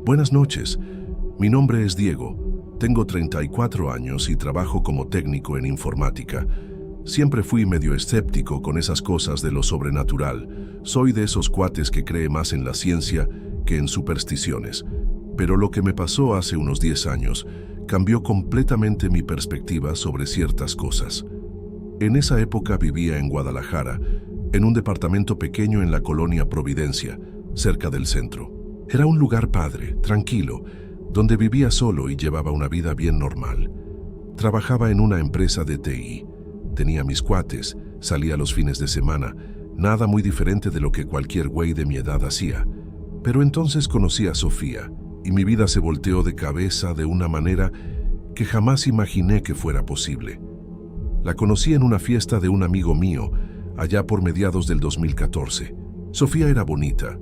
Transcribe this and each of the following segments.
Buenas noches, mi nombre es Diego, tengo 34 años y trabajo como técnico en informática. Siempre fui medio escéptico con esas cosas de lo sobrenatural. Soy de esos cuates que cree más en la ciencia que en supersticiones. Pero lo que me pasó hace unos 10 años cambió completamente mi perspectiva sobre ciertas cosas. En esa época vivía en Guadalajara, en un departamento pequeño en la colonia Providencia, cerca del centro. Era un lugar padre, tranquilo, donde vivía solo y llevaba una vida bien normal. Trabajaba en una empresa de TI. Tenía mis cuates, salía los fines de semana, nada muy diferente de lo que cualquier güey de mi edad hacía. Pero entonces conocí a Sofía y mi vida se volteó de cabeza de una manera que jamás imaginé que fuera posible. La conocí en una fiesta de un amigo mío, allá por mediados del 2014. Sofía era bonita,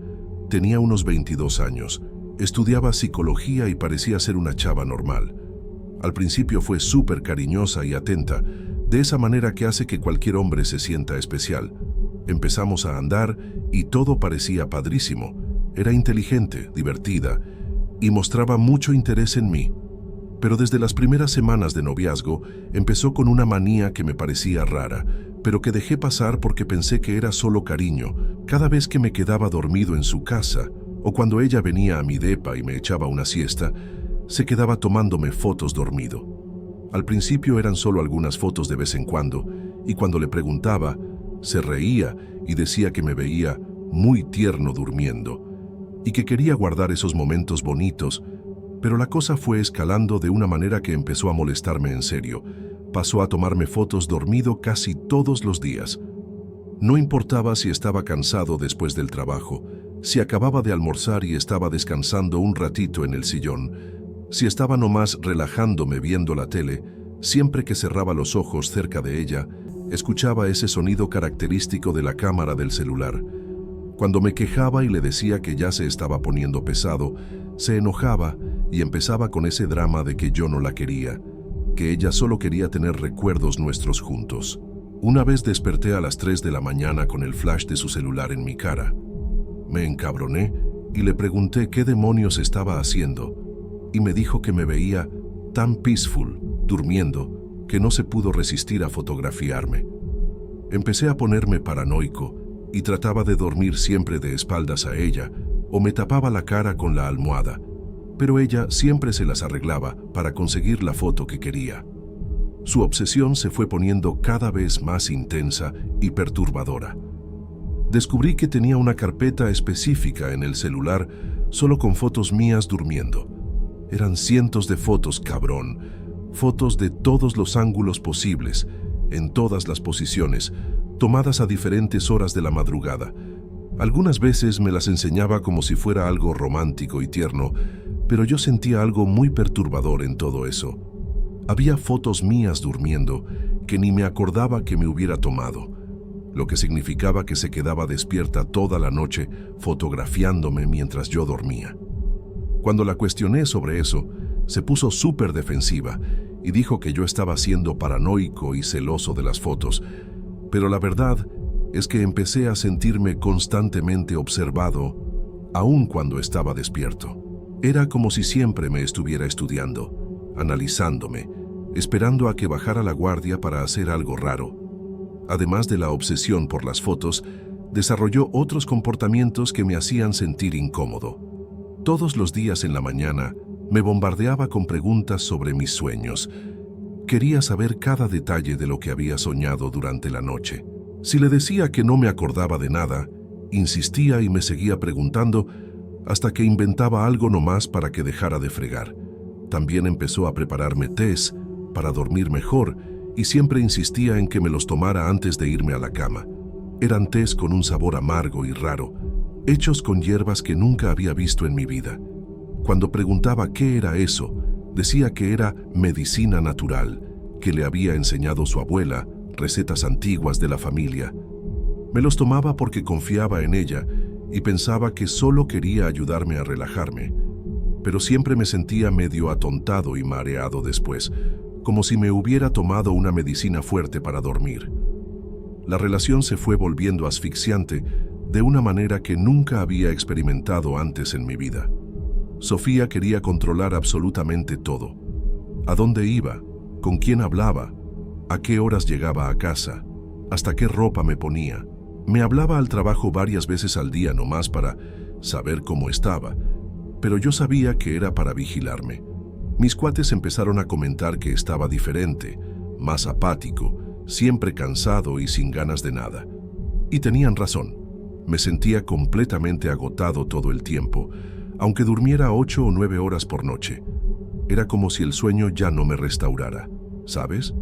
tenía unos 22 años, estudiaba psicología y parecía ser una chava normal. Al principio fue súper cariñosa y atenta, de esa manera que hace que cualquier hombre se sienta especial. Empezamos a andar y todo parecía padrísimo. Era inteligente, divertida y mostraba mucho interés en mí. Pero desde las primeras semanas de noviazgo empezó con una manía que me parecía rara, pero que dejé pasar porque pensé que era solo cariño. Cada vez que me quedaba dormido en su casa o cuando ella venía a mi depa y me echaba una siesta, se quedaba tomándome fotos dormido. Al principio eran solo algunas fotos de vez en cuando, y cuando le preguntaba, se reía y decía que me veía muy tierno durmiendo, y que quería guardar esos momentos bonitos, pero la cosa fue escalando de una manera que empezó a molestarme en serio. Pasó a tomarme fotos dormido casi todos los días. No importaba si estaba cansado después del trabajo, si acababa de almorzar y estaba descansando un ratito en el sillón, si estaba nomás relajándome viendo la tele, siempre que cerraba los ojos cerca de ella, escuchaba ese sonido característico de la cámara del celular. Cuando me quejaba y le decía que ya se estaba poniendo pesado, se enojaba y empezaba con ese drama de que yo no la quería, que ella solo quería tener recuerdos nuestros juntos. Una vez desperté a las 3 de la mañana con el flash de su celular en mi cara. Me encabroné y le pregunté qué demonios estaba haciendo, y me dijo que me veía tan peaceful, durmiendo, que no se pudo resistir a fotografiarme. Empecé a ponerme paranoico y trataba de dormir siempre de espaldas a ella o me tapaba la cara con la almohada, pero ella siempre se las arreglaba para conseguir la foto que quería. Su obsesión se fue poniendo cada vez más intensa y perturbadora. Descubrí que tenía una carpeta específica en el celular solo con fotos mías durmiendo. Eran cientos de fotos, cabrón. Fotos de todos los ángulos posibles, en todas las posiciones, tomadas a diferentes horas de la madrugada. Algunas veces me las enseñaba como si fuera algo romántico y tierno, pero yo sentía algo muy perturbador en todo eso. Había fotos mías durmiendo que ni me acordaba que me hubiera tomado, lo que significaba que se quedaba despierta toda la noche fotografiándome mientras yo dormía. Cuando la cuestioné sobre eso, se puso súper defensiva y dijo que yo estaba siendo paranoico y celoso de las fotos, pero la verdad es que empecé a sentirme constantemente observado, aun cuando estaba despierto. Era como si siempre me estuviera estudiando, analizándome, esperando a que bajara la guardia para hacer algo raro. Además de la obsesión por las fotos, desarrolló otros comportamientos que me hacían sentir incómodo. Todos los días en la mañana me bombardeaba con preguntas sobre mis sueños. Quería saber cada detalle de lo que había soñado durante la noche. Si le decía que no me acordaba de nada, insistía y me seguía preguntando hasta que inventaba algo nomás para que dejara de fregar. También empezó a prepararme tés para dormir mejor y siempre insistía en que me los tomara antes de irme a la cama. Eran tés con un sabor amargo y raro, hechos con hierbas que nunca había visto en mi vida. Cuando preguntaba qué era eso, decía que era medicina natural, que le había enseñado su abuela, recetas antiguas de la familia. Me los tomaba porque confiaba en ella y pensaba que solo quería ayudarme a relajarme, pero siempre me sentía medio atontado y mareado después, como si me hubiera tomado una medicina fuerte para dormir. La relación se fue volviendo asfixiante de una manera que nunca había experimentado antes en mi vida. Sofía quería controlar absolutamente todo. ¿A dónde iba? ¿Con quién hablaba? ¿A qué horas llegaba a casa? ¿Hasta qué ropa me ponía? Me hablaba al trabajo varias veces al día nomás para saber cómo estaba, pero yo sabía que era para vigilarme. Mis cuates empezaron a comentar que estaba diferente, más apático, siempre cansado y sin ganas de nada. Y tenían razón. Me sentía completamente agotado todo el tiempo, aunque durmiera 8 o 9 horas por noche. Era como si el sueño ya no me restaurara, ¿sabes?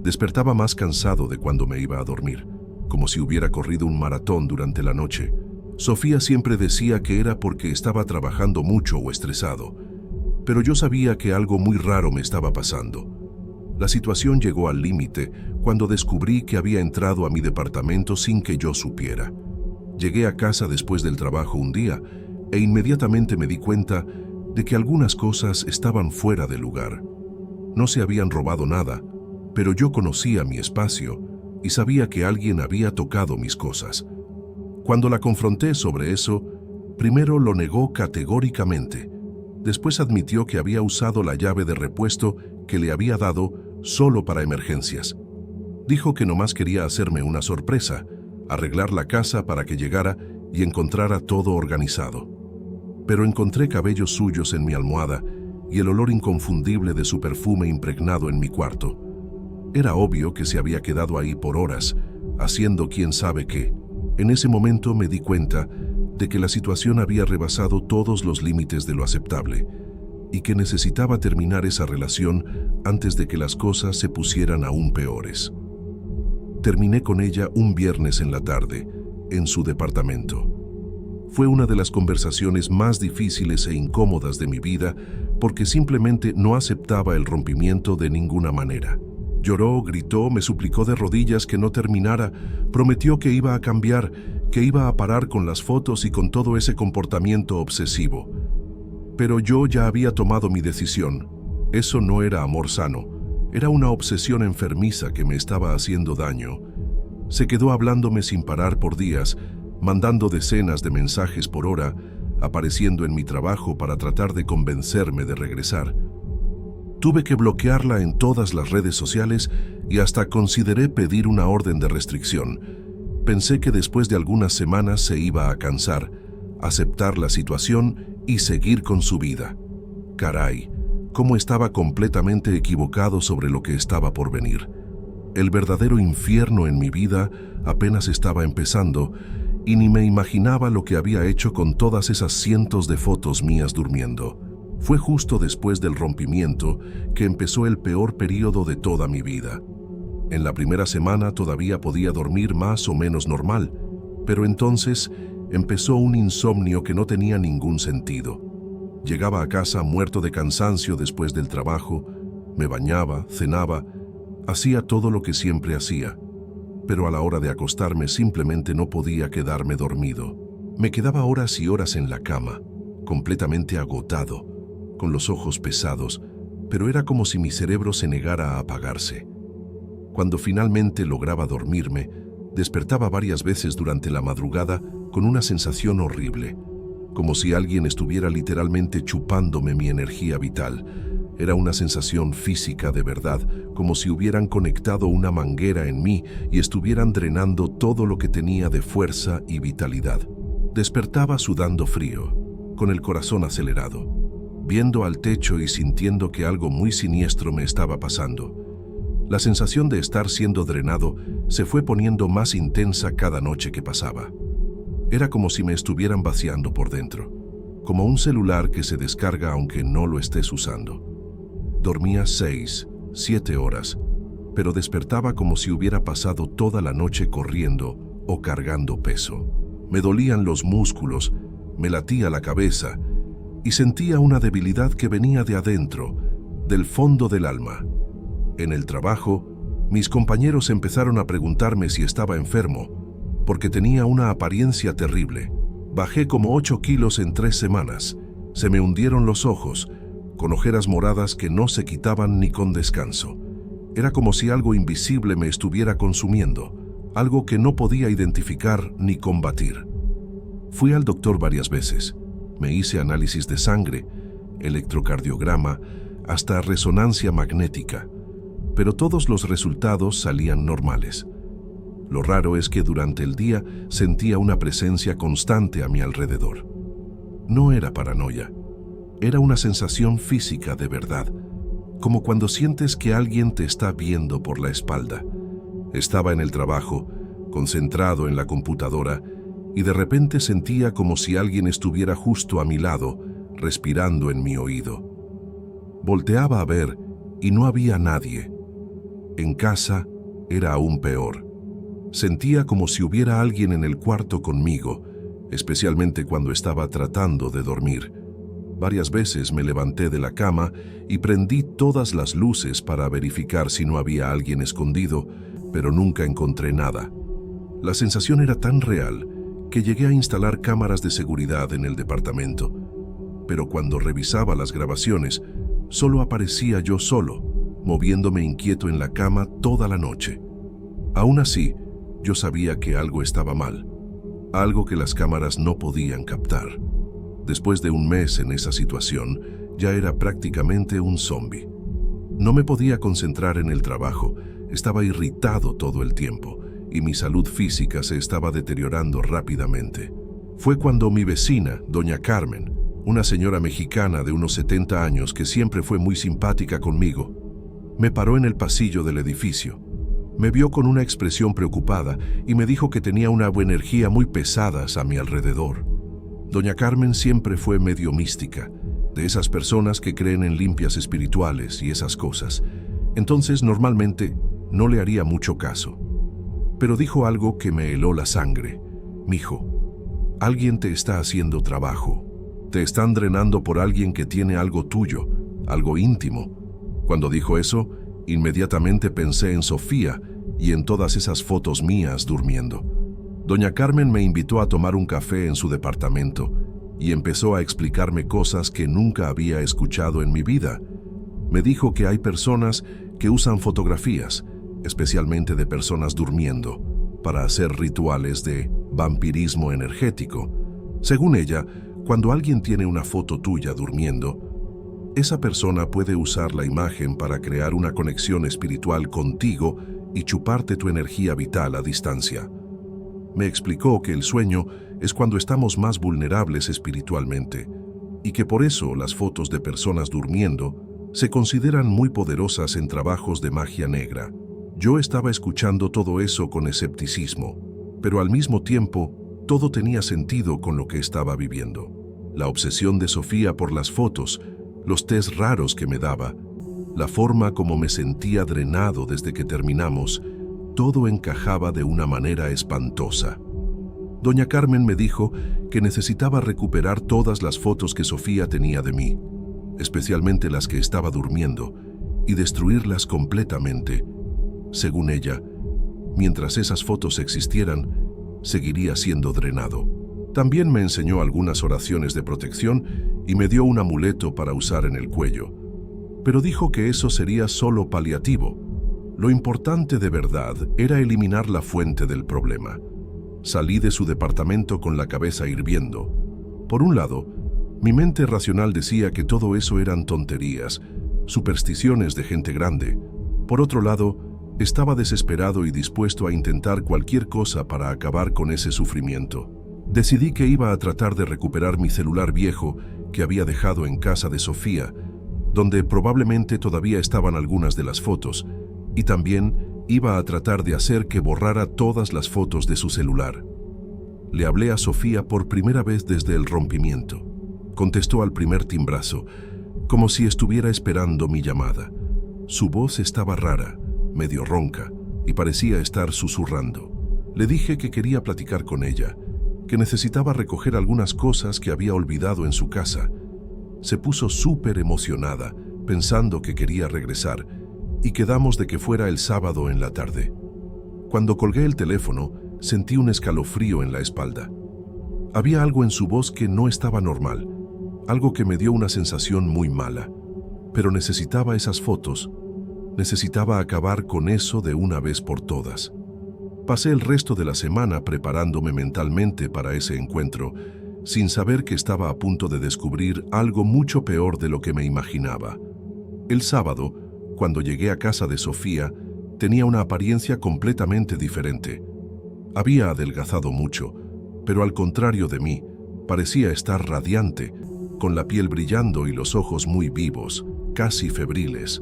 Despertaba más cansado de cuando me iba a dormir, como si hubiera corrido un maratón durante la noche. Sofía siempre decía que era porque estaba trabajando mucho o estresado, pero yo sabía que algo muy raro me estaba pasando. La situación llegó al límite cuando descubrí que había entrado a mi departamento sin que yo supiera. Llegué a casa después del trabajo un día e inmediatamente me di cuenta de que algunas cosas estaban fuera de lugar. No se habían robado nada, pero yo conocía mi espacio y sabía que alguien había tocado mis cosas. Cuando la confronté sobre eso, primero lo negó categóricamente. Después admitió que había usado la llave de repuesto que le había dado solo para emergencias. Dijo que nomás quería hacerme una sorpresa, arreglar la casa para que llegara y encontrara todo organizado. Pero encontré cabellos suyos en mi almohada y el olor inconfundible de su perfume impregnado en mi cuarto. Era obvio que se había quedado ahí por horas, haciendo quién sabe qué. En ese momento me di cuenta de que la situación había rebasado todos los límites de lo aceptable y que necesitaba terminar esa relación antes de que las cosas se pusieran aún peores. Terminé con ella un viernes en la tarde, en su departamento. Fue una de las conversaciones más difíciles e incómodas de mi vida porque simplemente no aceptaba el rompimiento de ninguna manera. Lloró, gritó, me suplicó de rodillas que no terminara, prometió que iba a cambiar, que iba a parar con las fotos y con todo ese comportamiento obsesivo. Pero yo ya había tomado mi decisión. Eso no era amor sano, era una obsesión enfermiza que me estaba haciendo daño. Se quedó hablándome sin parar por días, mandando decenas de mensajes por hora, apareciendo en mi trabajo para tratar de convencerme de regresar. Tuve que bloquearla en todas las redes sociales y hasta consideré pedir una orden de restricción. Pensé que después de algunas semanas se iba a cansar, aceptar la situación y seguir con su vida. Caray, cómo estaba completamente equivocado sobre lo que estaba por venir. El verdadero infierno en mi vida apenas estaba empezando y ni me imaginaba lo que había hecho con todas esas cientos de fotos mías durmiendo. Fue justo después del rompimiento que empezó el peor periodo de toda mi vida. En la primera semana todavía podía dormir más o menos normal, pero entonces empezó un insomnio que no tenía ningún sentido. Llegaba a casa muerto de cansancio después del trabajo, me bañaba, cenaba, hacía todo lo que siempre hacía, pero a la hora de acostarme simplemente no podía quedarme dormido. Me quedaba horas y horas en la cama, completamente agotado, con los ojos pesados, pero era como si mi cerebro se negara a apagarse. Cuando finalmente lograba dormirme, despertaba varias veces durante la madrugada con una sensación horrible, como si alguien estuviera literalmente chupándome mi energía vital. Era una sensación física de verdad, como si hubieran conectado una manguera en mí y estuvieran drenando todo lo que tenía de fuerza y vitalidad. Despertaba sudando frío, con el corazón acelerado, viendo al techo y sintiendo que algo muy siniestro me estaba pasando. La sensación de estar siendo drenado se fue poniendo más intensa cada noche que pasaba. Era como si me estuvieran vaciando por dentro, como un celular que se descarga aunque no lo estés usando. Dormía 6, 7 horas, pero despertaba como si hubiera pasado toda la noche corriendo o cargando peso. Me dolían los músculos, me latía la cabeza y sentía una debilidad que venía de adentro, del fondo del alma. En el trabajo, mis compañeros empezaron a preguntarme si estaba enfermo, porque tenía una apariencia terrible. Bajé como 8 kilos en 3 semanas. Se me hundieron los ojos, con ojeras moradas que no se quitaban ni con descanso. Era como si algo invisible me estuviera consumiendo, algo que no podía identificar ni combatir. Fui al doctor varias veces. Me hice análisis de sangre, electrocardiograma, hasta resonancia magnética, pero todos los resultados salían normales. Lo raro es que durante el día sentía una presencia constante a mi alrededor. No era paranoia, era una sensación física de verdad, como cuando sientes que alguien te está viendo por la espalda. Estaba en el trabajo, concentrado en la computadora, y de repente sentía como si alguien estuviera justo a mi lado, respirando en mi oído. Volteaba a ver y no había nadie. En casa era aún peor. Sentía como si hubiera alguien en el cuarto conmigo, especialmente cuando estaba tratando de dormir. Varias veces me levanté de la cama y prendí todas las luces para verificar si no había alguien escondido, pero nunca encontré nada. La sensación era tan real que llegué a instalar cámaras de seguridad en el departamento, pero cuando revisaba las grabaciones, solo aparecía yo solo, moviéndome inquieto en la cama toda la noche. Aún así, yo sabía que algo estaba mal, algo que las cámaras no podían captar. Después de un mes en esa situación, ya era prácticamente un zombi. No me podía concentrar en el trabajo, estaba irritado todo el tiempo y mi salud física se estaba deteriorando rápidamente. Fue cuando mi vecina, doña Carmen, una señora mexicana de unos 70 años que siempre fue muy simpática conmigo, me paró en el pasillo del edificio. Me vio con una expresión preocupada y me dijo que tenía una energía muy pesada a mi alrededor. Doña Carmen siempre fue medio mística, de esas personas que creen en limpias espirituales y esas cosas. Entonces, normalmente, no le haría mucho caso. Pero dijo algo que me heló la sangre. Mijo, alguien te está haciendo trabajo. Te están drenando por alguien que tiene algo tuyo, algo íntimo. Cuando dijo eso, inmediatamente pensé en Sofía y en todas esas fotos mías durmiendo. Doña Carmen me invitó a tomar un café en su departamento y empezó a explicarme cosas que nunca había escuchado en mi vida. Me dijo que hay personas que usan fotografías, especialmente de personas durmiendo, para hacer rituales de vampirismo energético. Según ella, cuando alguien tiene una foto tuya durmiendo, esa persona puede usar la imagen para crear una conexión espiritual contigo y chuparte tu energía vital a distancia. Me explicó que el sueño es cuando estamos más vulnerables espiritualmente y que por eso las fotos de personas durmiendo se consideran muy poderosas en trabajos de magia negra. Yo estaba escuchando todo eso con escepticismo, pero al mismo tiempo todo tenía sentido con lo que estaba viviendo. La obsesión de Sofía por las fotos, los test raros que me daba, la forma como me sentía drenado desde que terminamos, todo encajaba de una manera espantosa. Doña Carmen me dijo que necesitaba recuperar todas las fotos que Sofía tenía de mí, especialmente las que estaba durmiendo, y destruirlas completamente. Según ella, mientras esas fotos existieran, seguiría siendo drenado. También me enseñó algunas oraciones de protección y me dio un amuleto para usar en el cuello, pero dijo que eso sería solo paliativo. Lo importante de verdad era eliminar la fuente del problema. Salí de su departamento con la cabeza hirviendo. Por un lado, mi mente racional decía que todo eso eran tonterías, supersticiones de gente grande. Por otro lado, estaba desesperado y dispuesto a intentar cualquier cosa para acabar con ese sufrimiento. Decidí que iba a tratar de recuperar mi celular viejo que había dejado en casa de Sofía, donde probablemente todavía estaban algunas de las fotos, y también iba a tratar de hacer que borrara todas las fotos de su celular. Le hablé a Sofía por primera vez desde el rompimiento. Contestó al primer timbrazo, como si estuviera esperando mi llamada. Su voz estaba rara, medio ronca, y parecía estar susurrando. Le dije que quería platicar con ella, que necesitaba recoger algunas cosas que había olvidado en su casa. Se puso súper emocionada, pensando que quería regresar, y quedamos de que fuera el sábado en la tarde. Cuando colgué el teléfono, sentí un escalofrío en la espalda. Había algo en su voz que no estaba normal, algo que me dio una sensación muy mala. Pero necesitaba esas fotos, necesitaba acabar con eso de una vez por todas. Pasé el resto de la semana preparándome mentalmente para ese encuentro, sin saber que estaba a punto de descubrir algo mucho peor de lo que me imaginaba. El sábado, cuando llegué a casa de Sofía, tenía una apariencia completamente diferente. Había adelgazado mucho, pero al contrario de mí, parecía estar radiante, con la piel brillando y los ojos muy vivos, casi febriles.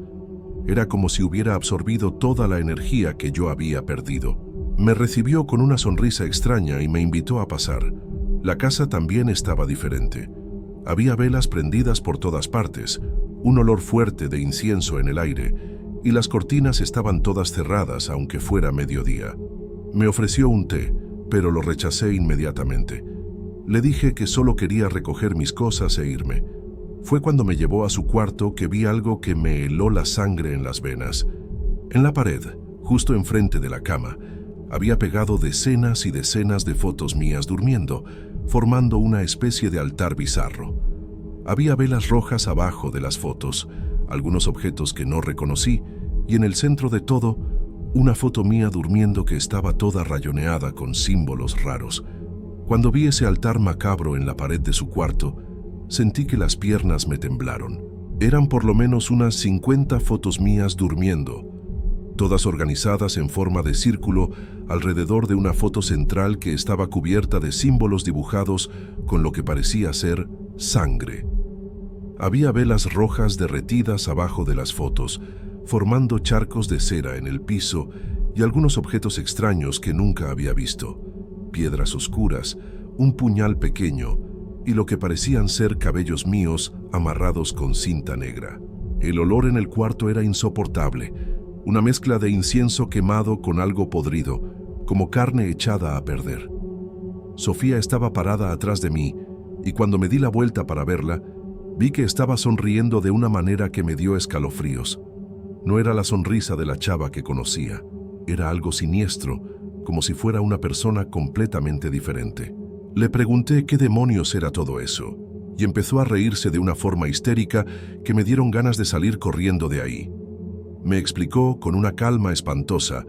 Era como si hubiera absorbido toda la energía que yo había perdido. Me recibió con una sonrisa extraña y me invitó a pasar. La casa también estaba diferente. Había velas prendidas por todas partes, un olor fuerte de incienso en el aire, y las cortinas estaban todas cerradas aunque fuera mediodía. Me ofreció un té, pero lo rechacé inmediatamente. Le dije que solo quería recoger mis cosas e irme. Fue cuando me llevó a su cuarto que vi algo que me heló la sangre en las venas. En la pared, justo enfrente de la cama, había pegado decenas y decenas de fotos mías durmiendo, formando una especie de altar bizarro. Había velas rojas abajo de las fotos, algunos objetos que no reconocí, y en el centro de todo, una foto mía durmiendo que estaba toda rayoneada con símbolos raros. Cuando vi ese altar macabro en la pared de su cuarto, sentí que las piernas me temblaron. Eran por lo menos unas 50 fotos mías durmiendo, todas organizadas en forma de círculo alrededor de una foto central que estaba cubierta de símbolos dibujados con lo que parecía ser sangre. Había velas rojas derretidas abajo de las fotos, formando charcos de cera en el piso y algunos objetos extraños que nunca había visto. Piedras oscuras, un puñal pequeño y lo que parecían ser cabellos míos amarrados con cinta negra. El olor en el cuarto era insoportable, una mezcla de incienso quemado con algo podrido, como carne echada a perder. Sofía estaba parada atrás de mí y cuando me di la vuelta para verla, vi que estaba sonriendo de una manera que me dio escalofríos. No era la sonrisa de la chava que conocía, era algo siniestro, como si fuera una persona completamente diferente. Le pregunté qué demonios era todo eso, y empezó a reírse de una forma histérica que me dieron ganas de salir corriendo de ahí. Me explicó con una calma espantosa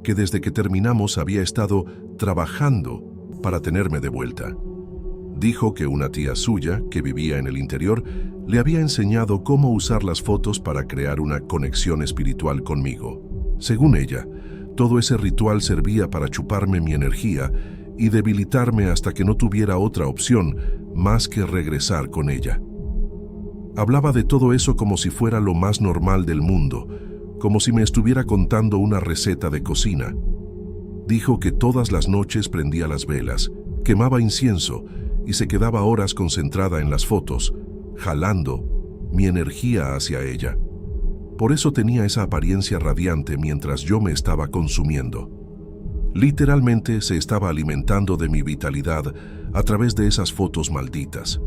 que desde que terminamos había estado trabajando para tenerme de vuelta. Dijo que una tía suya, que vivía en el interior, le había enseñado cómo usar las fotos para crear una conexión espiritual conmigo. Según ella, todo ese ritual servía para chuparme mi energía y debilitarme hasta que no tuviera otra opción más que regresar con ella. Hablaba de todo eso como si fuera lo más normal del mundo, como si me estuviera contando una receta de cocina. Dijo que todas las noches prendía las velas, quemaba incienso y se quedaba horas concentrada en las fotos, jalando mi energía hacia ella. Por eso tenía esa apariencia radiante mientras yo me estaba consumiendo. Literalmente se estaba alimentando de mi vitalidad a través de esas fotos malditas.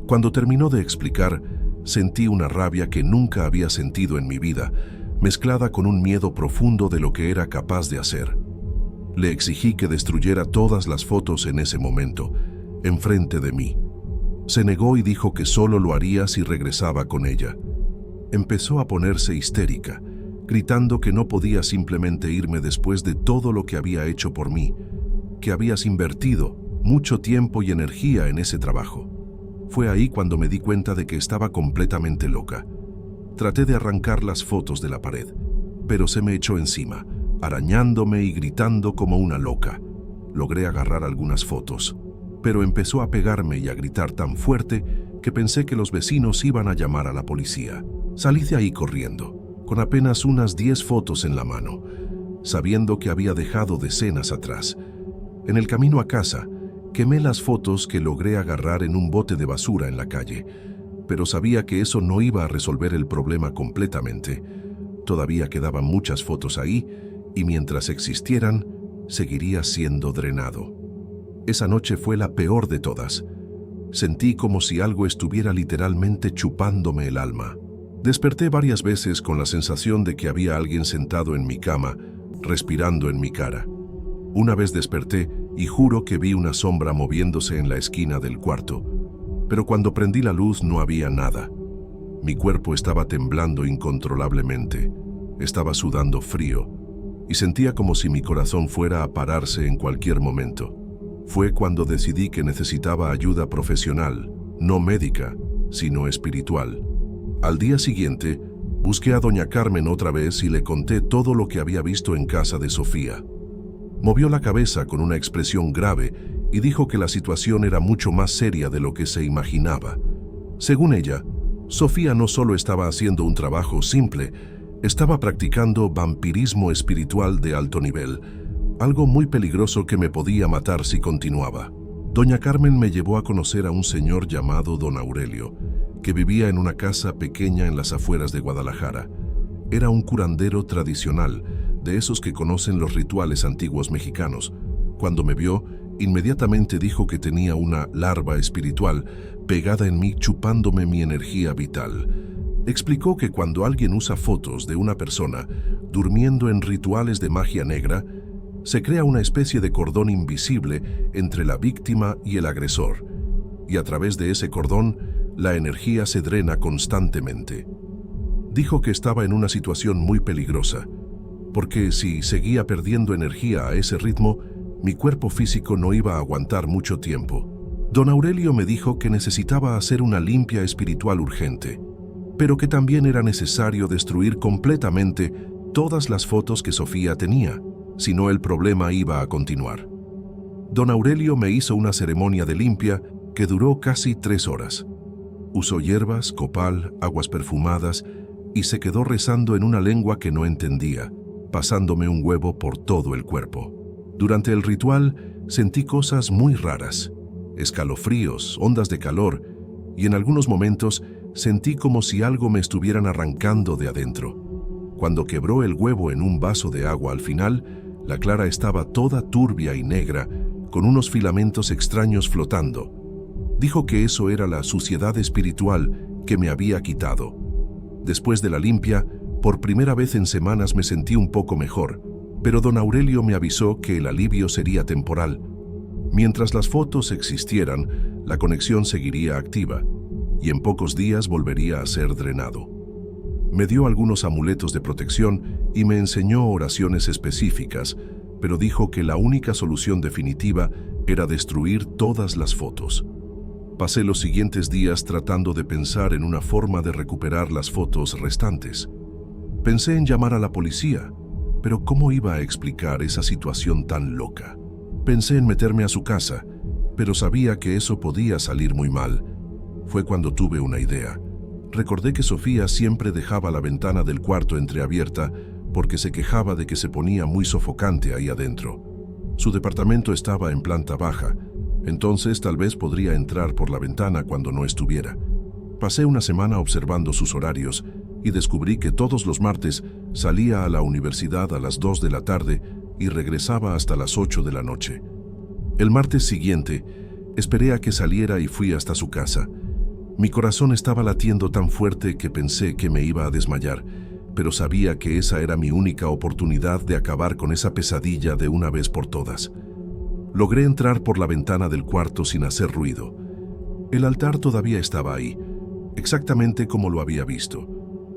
Cuando terminó de explicar, sentí una rabia que nunca había sentido en mi vida, mezclada con un miedo profundo de lo que era capaz de hacer. Le exigí que destruyera todas las fotos en ese momento, enfrente de mí. Se negó y dijo que solo lo haría si regresaba con ella. Empezó a ponerse histérica, gritando que no podía simplemente irme después de todo lo que había hecho por mí, que habías invertido mucho tiempo y energía en ese trabajo. Fue ahí cuando me di cuenta de que estaba completamente loca. Traté de arrancar las fotos de la pared, pero se me echó encima, arañándome y gritando como una loca. Logré agarrar algunas fotos, pero empezó a pegarme y a gritar tan fuerte que pensé que los vecinos iban a llamar a la policía. Salí de ahí corriendo, con apenas unas 10 fotos en la mano, sabiendo que había dejado decenas atrás. En el camino a casa, quemé las fotos que logré agarrar en un bote de basura en la calle, pero sabía que eso no iba a resolver el problema completamente. Todavía quedaban muchas fotos ahí, y mientras existieran, seguiría siendo drenado. Esa noche fue la peor de todas. Sentí como si algo estuviera literalmente chupándome el alma. Desperté varias veces con la sensación de que había alguien sentado en mi cama, respirando en mi cara. Una vez desperté y juro que vi una sombra moviéndose en la esquina del cuarto, pero cuando prendí la luz no había nada. Mi cuerpo estaba temblando incontrolablemente, estaba sudando frío y sentía como si mi corazón fuera a pararse en cualquier momento. Fue cuando decidí que necesitaba ayuda profesional, no médica, sino espiritual. Al día siguiente, busqué a doña Carmen otra vez y le conté todo lo que había visto en casa de Sofía. Movió la cabeza con una expresión grave y dijo que la situación era mucho más seria de lo que se imaginaba. Según ella, Sofía no solo estaba haciendo un trabajo simple, estaba practicando vampirismo espiritual de alto nivel, algo muy peligroso que me podía matar si continuaba. Doña Carmen me llevó a conocer a un señor llamado Don Aurelio, que vivía en una casa pequeña en las afueras de Guadalajara. Era un curandero tradicional, de esos que conocen los rituales antiguos mexicanos. Cuando me vio, inmediatamente dijo que tenía una larva espiritual pegada en mí, chupándome mi energía vital. Explicó que cuando alguien usa fotos de una persona durmiendo en rituales de magia negra, se crea una especie de cordón invisible entre la víctima y el agresor, y a través de ese cordón, la energía se drena constantemente. Dijo que estaba en una situación muy peligrosa, porque si seguía perdiendo energía a ese ritmo, mi cuerpo físico no iba a aguantar mucho tiempo. Don Aurelio me dijo que necesitaba hacer una limpia espiritual urgente, pero que también era necesario destruir completamente todas las fotos que Sofía tenía, si no el problema iba a continuar. Don Aurelio me hizo una ceremonia de limpia que duró casi 3 horas. Usó hierbas, copal, aguas perfumadas y se quedó rezando en una lengua que no entendía, pasándome un huevo por todo el cuerpo. Durante el ritual sentí cosas muy raras, escalofríos, ondas de calor, y en algunos momentos sentí como si algo me estuvieran arrancando de adentro. Cuando quebró el huevo en un vaso de agua al final, la clara estaba toda turbia y negra, con unos filamentos extraños flotando. Dijo que eso era la suciedad espiritual que me había quitado. Después de la limpia, por primera vez en semanas me sentí un poco mejor, pero don Aurelio me avisó que el alivio sería temporal. Mientras las fotos existieran, la conexión seguiría activa, y en pocos días volvería a ser drenado. Me dio algunos amuletos de protección y me enseñó oraciones específicas, pero dijo que la única solución definitiva era destruir todas las fotos. Pasé los siguientes días tratando de pensar en una forma de recuperar las fotos restantes. Pensé en llamar a la policía, pero ¿cómo iba a explicar esa situación tan loca? Pensé en meterme a su casa, pero sabía que eso podía salir muy mal. Fue cuando tuve una idea. Recordé que Sofía siempre dejaba la ventana del cuarto entreabierta porque se quejaba de que se ponía muy sofocante ahí adentro. Su departamento estaba en planta baja, entonces tal vez podría entrar por la ventana cuando no estuviera. Pasé una semana observando sus horarios y descubrí que todos los martes salía a la universidad a las 2 de la tarde y regresaba hasta las 8 de la noche. El martes siguiente, esperé a que saliera y fui hasta su casa. Mi corazón estaba latiendo tan fuerte que pensé que me iba a desmayar, pero sabía que esa era mi única oportunidad de acabar con esa pesadilla de una vez por todas. Logré entrar por la ventana del cuarto sin hacer ruido. El altar todavía estaba ahí, exactamente como lo había visto,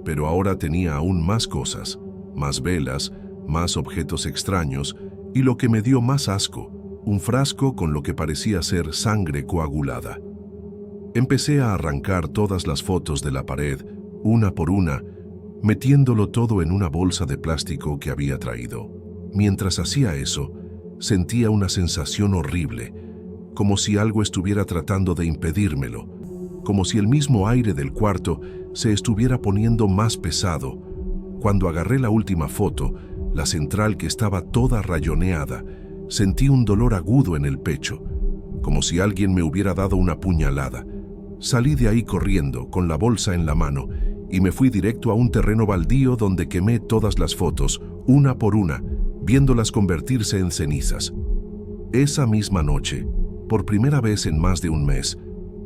pero ahora tenía aún más cosas, más velas, más objetos extraños y lo que me dio más asco, un frasco con lo que parecía ser sangre coagulada. Empecé a arrancar todas las fotos de la pared, una por una, metiéndolo todo en una bolsa de plástico que había traído. Mientras hacía eso, sentía una sensación horrible, como si algo estuviera tratando de impedírmelo, como si el mismo aire del cuarto se estuviera poniendo más pesado. Cuando agarré la última foto, la central que estaba toda rayoneada, sentí un dolor agudo en el pecho, como si alguien me hubiera dado una puñalada. Salí de ahí corriendo, con la bolsa en la mano, y me fui directo a un terreno baldío donde quemé todas las fotos, una por una, viéndolas convertirse en cenizas. Esa misma noche, por primera vez en más de un mes,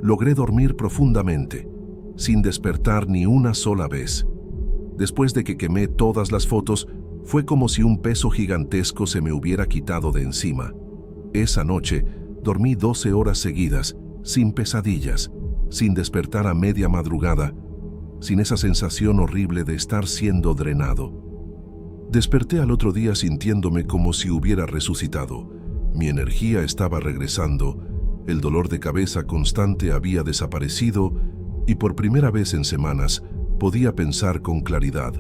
logré dormir profundamente, sin despertar ni una sola vez. Después de que quemé todas las fotos, fue como si un peso gigantesco se me hubiera quitado de encima. Esa noche, dormí 12 horas seguidas, sin pesadillas, sin despertar a media madrugada, sin esa sensación horrible de estar siendo drenado. Desperté al otro día sintiéndome como si hubiera resucitado, Mi energía estaba regresando, el dolor de cabeza constante había desaparecido y por primera vez en semanas podía pensar con claridad.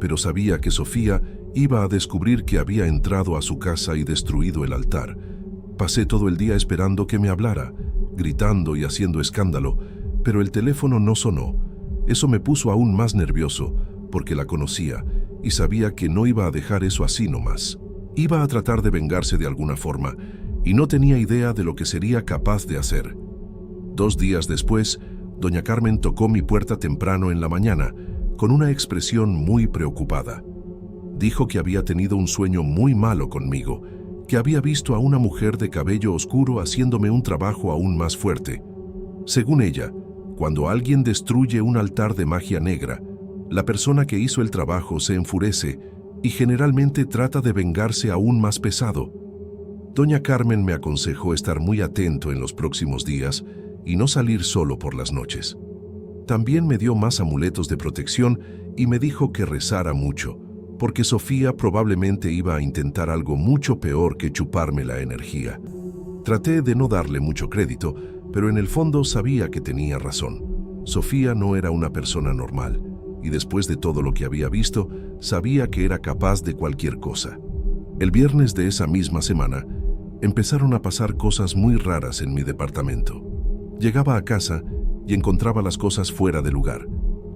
Pero sabía que Sofía iba a descubrir que había entrado a su casa y destruido el altar. Pasé todo el día esperando que me hablara, gritando y haciendo escándalo, pero el teléfono no sonó. Eso me puso aún más nervioso, porque la conocía y sabía que no iba a dejar eso así nomás. Iba a tratar de vengarse de alguna forma, y no tenía idea de lo que sería capaz de hacer. 2 días después, doña Carmen tocó mi puerta temprano en la mañana, con una expresión muy preocupada. Dijo que había tenido un sueño muy malo conmigo, que había visto a una mujer de cabello oscuro haciéndome un trabajo aún más fuerte. Según ella, cuando alguien destruye un altar de magia negra, la persona que hizo el trabajo se enfurece y generalmente trata de vengarse aún más pesado. Doña Carmen me aconsejó estar muy atento en los próximos días y no salir solo por las noches. También me dio más amuletos de protección y me dijo que rezara mucho, porque Sofía probablemente iba a intentar algo mucho peor que chuparme la energía. Traté de no darle mucho crédito, pero en el fondo sabía que tenía razón. Sofía no era una persona normal, y después de todo lo que había visto, sabía que era capaz de cualquier cosa. El viernes de esa misma semana, empezaron a pasar cosas muy raras en mi departamento. Llegaba a casa y encontraba las cosas fuera de lugar.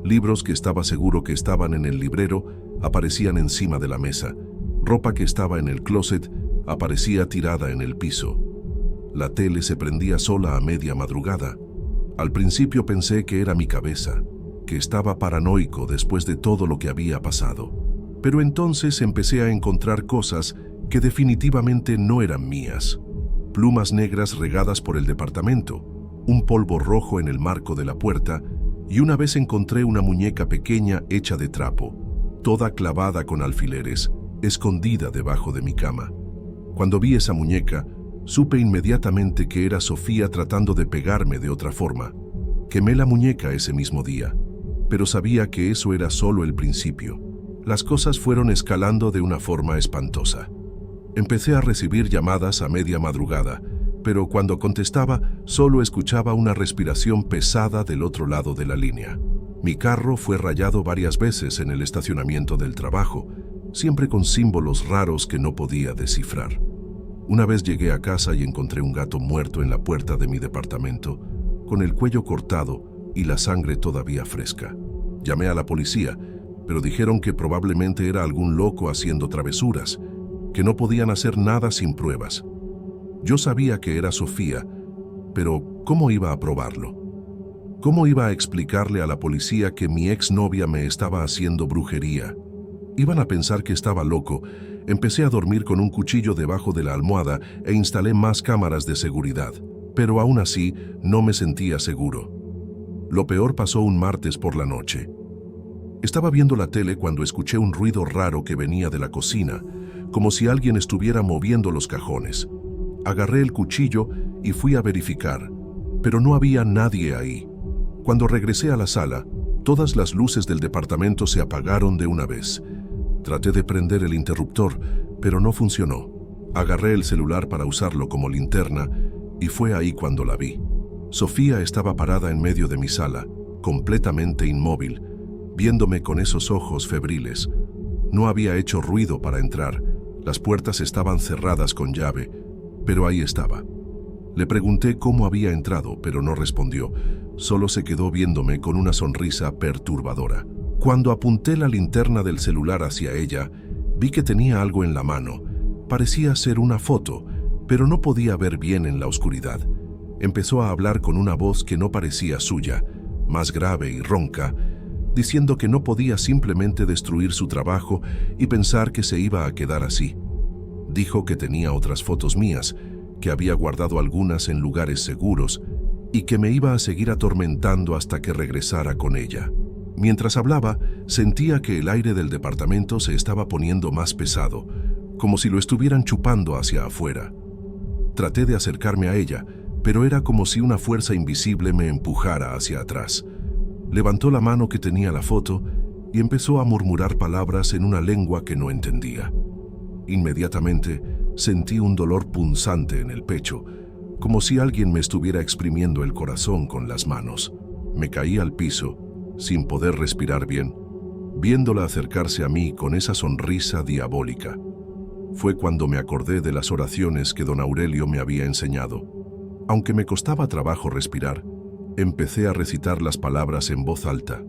Libros que estaba seguro que estaban en el librero aparecían encima de la mesa. Ropa que estaba en el closet aparecía tirada en el piso. La tele se prendía sola a media madrugada. Al principio pensé que era mi cabeza, que estaba paranoico después de todo lo que había pasado. Pero entonces empecé a encontrar cosas que definitivamente no eran mías. Plumas negras regadas por el departamento, un polvo rojo en el marco de la puerta y una vez encontré una muñeca pequeña hecha de trapo, toda clavada con alfileres, escondida debajo de mi cama. Cuando vi esa muñeca, supe inmediatamente que era Sofía tratando de pegarme de otra forma. Quemé la muñeca ese mismo día, pero sabía que eso era solo el principio. Las cosas fueron escalando de una forma espantosa. Empecé a recibir llamadas a media madrugada, pero cuando contestaba solo escuchaba una respiración pesada del otro lado de la línea. Mi carro fue rayado varias veces en el estacionamiento del trabajo, siempre con símbolos raros que no podía descifrar. Una vez llegué a casa y encontré un gato muerto en la puerta de mi departamento, con el cuello cortado y la sangre todavía fresca. Llamé a la policía, pero dijeron que probablemente era algún loco haciendo travesuras, que no podían hacer nada sin pruebas. Yo sabía que era Sofía, pero ¿cómo iba a probarlo? ¿Cómo iba a explicarle a la policía que mi exnovia me estaba haciendo brujería? Iban a pensar que estaba loco. Empecé a dormir con un cuchillo debajo de la almohada e instalé más cámaras de seguridad, pero aún así no me sentía seguro. Lo peor pasó un martes por la noche. Estaba viendo la tele cuando escuché un ruido raro que venía de la cocina, como si alguien estuviera moviendo los cajones. Agarré el cuchillo y fui a verificar, pero no había nadie ahí. Cuando regresé a la sala, todas las luces del departamento se apagaron de una vez. Traté de prender el interruptor, pero no funcionó. Agarré el celular para usarlo como linterna y fue ahí cuando la vi. Sofía estaba parada en medio de mi sala, completamente inmóvil, viéndome con esos ojos febriles. No había hecho ruido para entrar, las puertas estaban cerradas con llave, pero ahí estaba. Le pregunté cómo había entrado, pero no respondió, solo se quedó viéndome con una sonrisa perturbadora. Cuando apunté la linterna del celular hacia ella, vi que tenía algo en la mano. Parecía ser una foto, pero no podía ver bien en la oscuridad. Empezó a hablar con una voz que no parecía suya, más grave y ronca, diciendo que no podía simplemente destruir su trabajo y pensar que se iba a quedar así. Dijo que tenía otras fotos mías, que había guardado algunas en lugares seguros y que me iba a seguir atormentando hasta que regresara con ella. Mientras hablaba, sentía que el aire del departamento se estaba poniendo más pesado, como si lo estuvieran chupando hacia afuera. Traté de acercarme a ella, pero era como si una fuerza invisible me empujara hacia atrás. Levantó la mano que tenía la foto y empezó a murmurar palabras en una lengua que no entendía. Inmediatamente, sentí un dolor punzante en el pecho, como si alguien me estuviera exprimiendo el corazón con las manos. Me caí al piso, sin poder respirar bien, viéndola acercarse a mí con esa sonrisa diabólica. Fue cuando me acordé de las oraciones que don Aurelio me había enseñado. Aunque me costaba trabajo respirar, empecé a recitar las palabras en voz alta,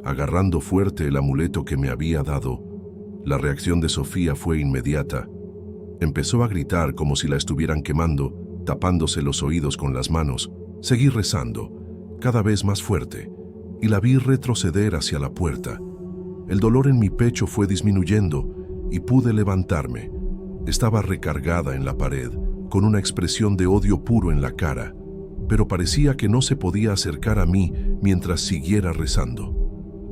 agarrando fuerte el amuleto que me había dado. La reacción de Sofía fue inmediata. Empezó a gritar como si la estuvieran quemando, tapándose los oídos con las manos. Seguí rezando, cada vez más fuerte, y la vi retroceder hacia la puerta. El dolor en mi pecho fue disminuyendo y pude levantarme. Estaba recargada en la pared, con una expresión de odio puro en la cara, pero parecía que no se podía acercar a mí mientras siguiera rezando.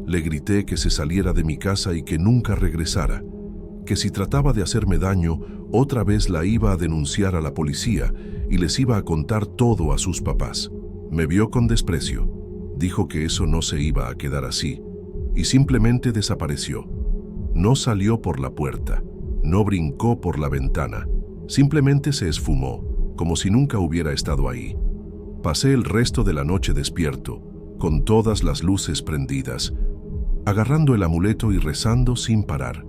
Le grité que se saliera de mi casa y que nunca regresara, que si trataba de hacerme daño, otra vez la iba a denunciar a la policía y les iba a contar todo a sus papás. Me vio con desprecio, dijo que eso no se iba a quedar así, y simplemente desapareció. No salió por la puerta, no brincó por la ventana, simplemente se esfumó, como si nunca hubiera estado ahí. Pasé el resto de la noche despierto, con todas las luces prendidas, agarrando el amuleto y rezando sin parar.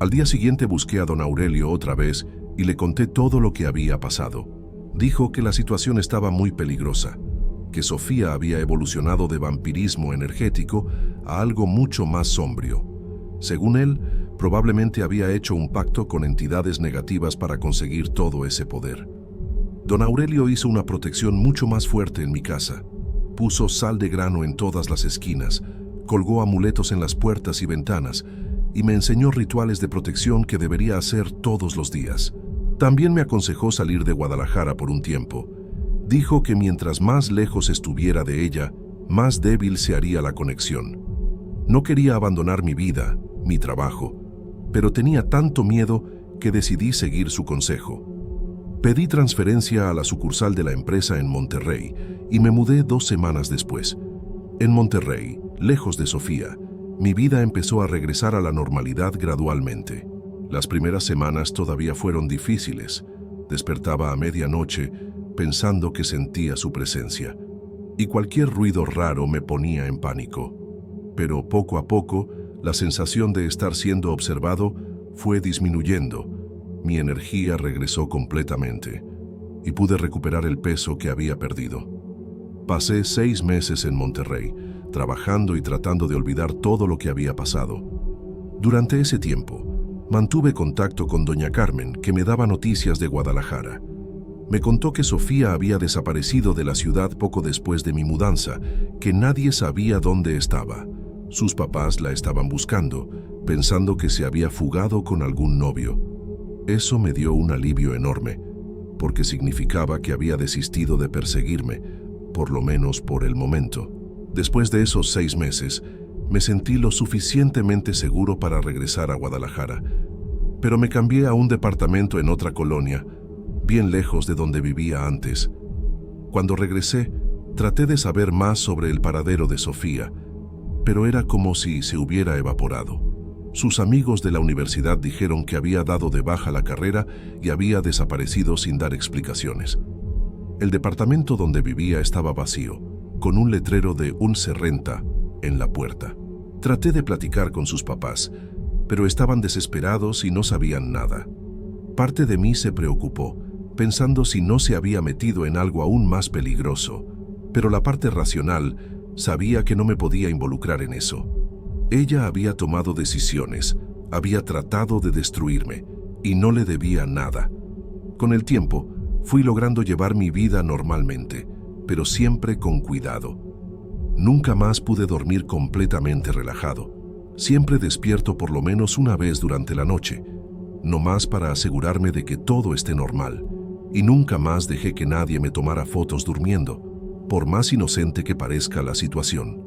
Al día siguiente busqué a don Aurelio otra vez y le conté todo lo que había pasado. Dijo que la situación estaba muy peligrosa, que Sofía había evolucionado de vampirismo energético a algo mucho más sombrío. Según él, probablemente había hecho un pacto con entidades negativas para conseguir todo ese poder. Don Aurelio hizo una protección mucho más fuerte en mi casa. Puso sal de grano en todas las esquinas, colgó amuletos en las puertas y ventanas, y me enseñó rituales de protección que debería hacer todos los días. También me aconsejó salir de Guadalajara por un tiempo. Dijo que mientras más lejos estuviera de ella, más débil se haría la conexión. No quería abandonar mi vida, mi trabajo, pero tenía tanto miedo que decidí seguir su consejo. Pedí transferencia a la sucursal de la empresa en Monterrey y me mudé 2 semanas después. En Monterrey, lejos de Sofía, mi vida empezó a regresar a la normalidad gradualmente. Las primeras semanas todavía fueron difíciles. Despertaba a medianoche pensando que sentía su presencia, y cualquier ruido raro me ponía en pánico. Pero poco a poco, la sensación de estar siendo observado fue disminuyendo. Mi energía regresó completamente y pude recuperar el peso que había perdido. Pasé 6 meses en Monterrey, trabajando y tratando de olvidar todo lo que había pasado. Durante ese tiempo, mantuve contacto con doña Carmen, que me daba noticias de Guadalajara. Me contó que Sofía había desaparecido de la ciudad poco después de mi mudanza, que nadie sabía dónde estaba. Sus papás la estaban buscando, pensando que se había fugado con algún novio. Eso me dio un alivio enorme, porque significaba que había desistido de perseguirme, por lo menos por el momento. Después de esos 6 meses, me sentí lo suficientemente seguro para regresar a Guadalajara, pero me cambié a un departamento en otra colonia, bien lejos de donde vivía antes. Cuando regresé, traté de saber más sobre el paradero de Sofía, pero era como si se hubiera evaporado. Sus amigos de la universidad dijeron que había dado de baja la carrera y había desaparecido sin dar explicaciones. El departamento donde vivía estaba vacío, con un letrero de "Un se renta" en la puerta. Traté de platicar con sus papás, pero estaban desesperados y no sabían nada. Parte de mí se preocupó, pensando si no se había metido en algo aún más peligroso, pero la parte racional sabía que no me podía involucrar en eso. Ella había tomado decisiones, había tratado de destruirme, y no le debía nada. Con el tiempo, fui logrando llevar mi vida normalmente, pero siempre con cuidado. Nunca más pude dormir completamente relajado. Siempre despierto por lo menos una vez durante la noche, no más para asegurarme de que todo esté normal, y nunca más dejé que nadie me tomara fotos durmiendo, por más inocente que parezca la situación.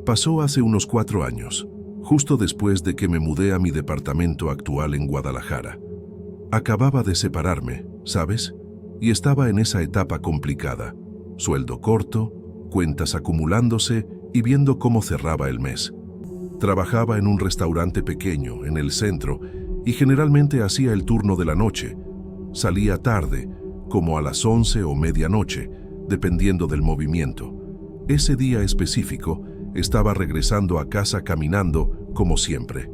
Pasó hace unos 4 años, justo después de que me mudé a mi departamento actual en Guadalajara. Acababa de separarme, ¿sabes? Y estaba en esa etapa complicada. Sueldo corto, cuentas acumulándose y viendo cómo cerraba el mes. Trabajaba en un restaurante pequeño, en el centro, y generalmente hacía el turno de la noche. Salía tarde, como a las 11 o medianoche, dependiendo del movimiento. Ese día específico, estaba regresando a casa caminando, como siempre.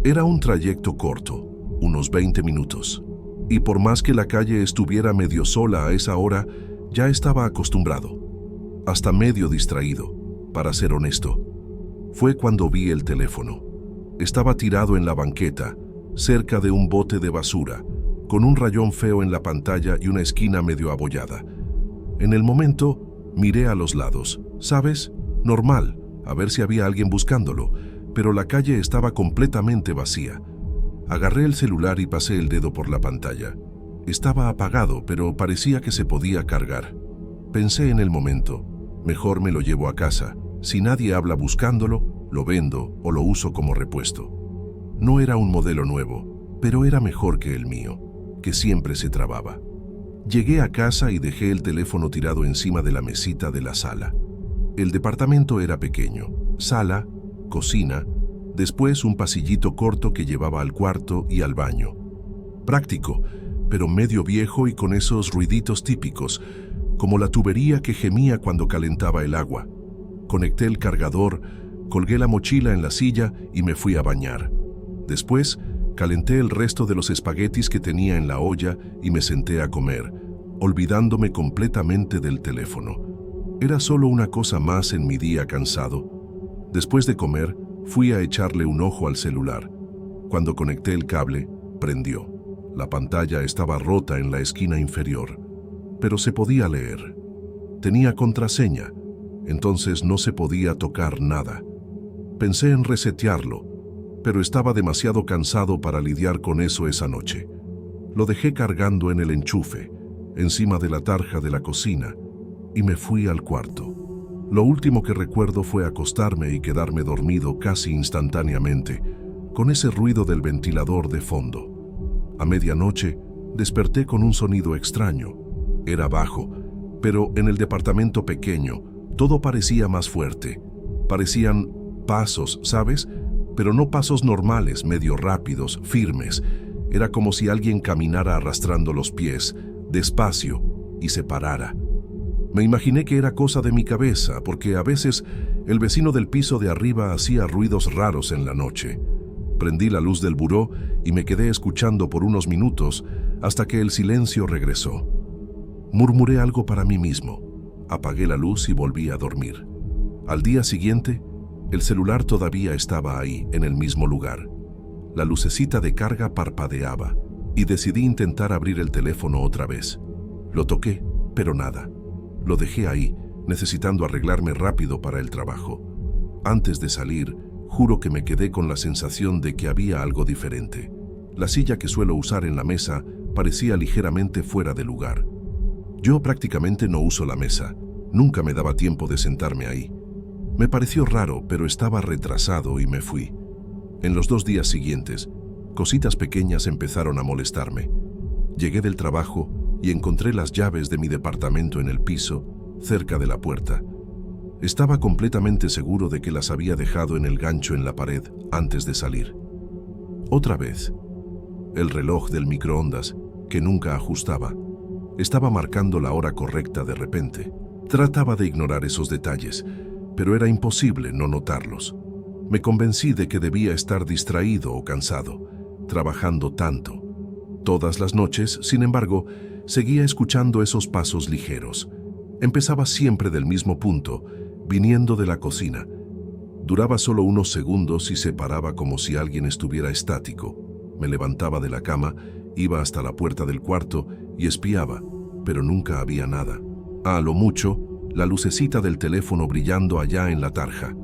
Era un trayecto corto, unos 20 minutos. Y por más que la calle estuviera medio sola a esa hora, ya estaba acostumbrado. Hasta medio distraído, para ser honesto. Fue cuando vi el teléfono. Estaba tirado en la banqueta, cerca de un bote de basura, con un rayón feo en la pantalla y una esquina medio abollada. En el momento, miré a los lados. ¿Sabes? Normal, a ver si había alguien buscándolo, pero la calle estaba completamente vacía. Agarré el celular y pasé el dedo por la pantalla. Estaba apagado, pero parecía que se podía cargar. Pensé en el momento, mejor me lo llevo a casa. Si nadie habla buscándolo, lo vendo o lo uso como repuesto. No era un modelo nuevo, pero era mejor que el mío, que siempre se trababa. Llegué a casa y dejé el teléfono tirado encima de la mesita de la sala. El departamento era pequeño, sala, cocina, después un pasillito corto que llevaba al cuarto y al baño. Práctico, pero medio viejo y con esos ruiditos típicos, como la tubería que gemía cuando calentaba el agua. Conecté el cargador, colgué la mochila en la silla y me fui a bañar. Después, calenté el resto de los espaguetis que tenía en la olla y me senté a comer, olvidándome completamente del teléfono. Era solo una cosa más en mi día cansado. Después de comer, fui a echarle un ojo al celular. Cuando conecté el cable, prendió. La pantalla estaba rota en la esquina inferior, pero se podía leer. Tenía contraseña, entonces no se podía tocar nada. Pensé en resetearlo, pero estaba demasiado cansado para lidiar con eso esa noche. Lo dejé cargando en el enchufe, encima de la tarja de la cocina, y me fui al cuarto. Lo último que recuerdo fue acostarme y quedarme dormido casi instantáneamente, con ese ruido del ventilador de fondo. A medianoche, desperté con un sonido extraño. Era bajo, pero en el departamento pequeño, todo parecía más fuerte. Parecían pasos, ¿sabes? Pero no pasos normales, medio rápidos, firmes. Era como si alguien caminara arrastrando los pies, despacio, y se parara. Me imaginé que era cosa de mi cabeza, porque a veces el vecino del piso de arriba hacía ruidos raros en la noche. Prendí la luz del buró y me quedé escuchando por unos minutos hasta que el silencio regresó. Murmuré algo para mí mismo. Apagué la luz y volví a dormir. Al día siguiente, el celular todavía estaba ahí, en el mismo lugar. La lucecita de carga parpadeaba y decidí intentar abrir el teléfono otra vez. Lo toqué, pero nada. Lo dejé ahí, necesitando arreglarme rápido para el trabajo. Antes de salir, juro que me quedé con la sensación de que había algo diferente. La silla que suelo usar en la mesa parecía ligeramente fuera de lugar. Yo prácticamente no uso la mesa. Nunca me daba tiempo de sentarme ahí. Me pareció raro, pero estaba retrasado y me fui. En los 2 días siguientes, cositas pequeñas empezaron a molestarme. Llegué del trabajo y encontré las llaves de mi departamento en el piso, cerca de la puerta. Estaba completamente seguro de que las había dejado en el gancho en la pared antes de salir. Otra vez, el reloj del microondas, que nunca ajustaba, estaba marcando la hora correcta de repente. Trataba de ignorar esos detalles, pero era imposible no notarlos. Me convencí de que debía estar distraído o cansado, trabajando tanto. Todas las noches, sin embargo, seguía escuchando esos pasos ligeros. Empezaba siempre del mismo punto, viniendo de la cocina. Duraba solo unos segundos y se paraba como si alguien estuviera estático. Me levantaba de la cama, iba hasta la puerta del cuarto y espiaba, pero nunca había nada. A lo mucho, la lucecita del teléfono brillando allá en la tarja.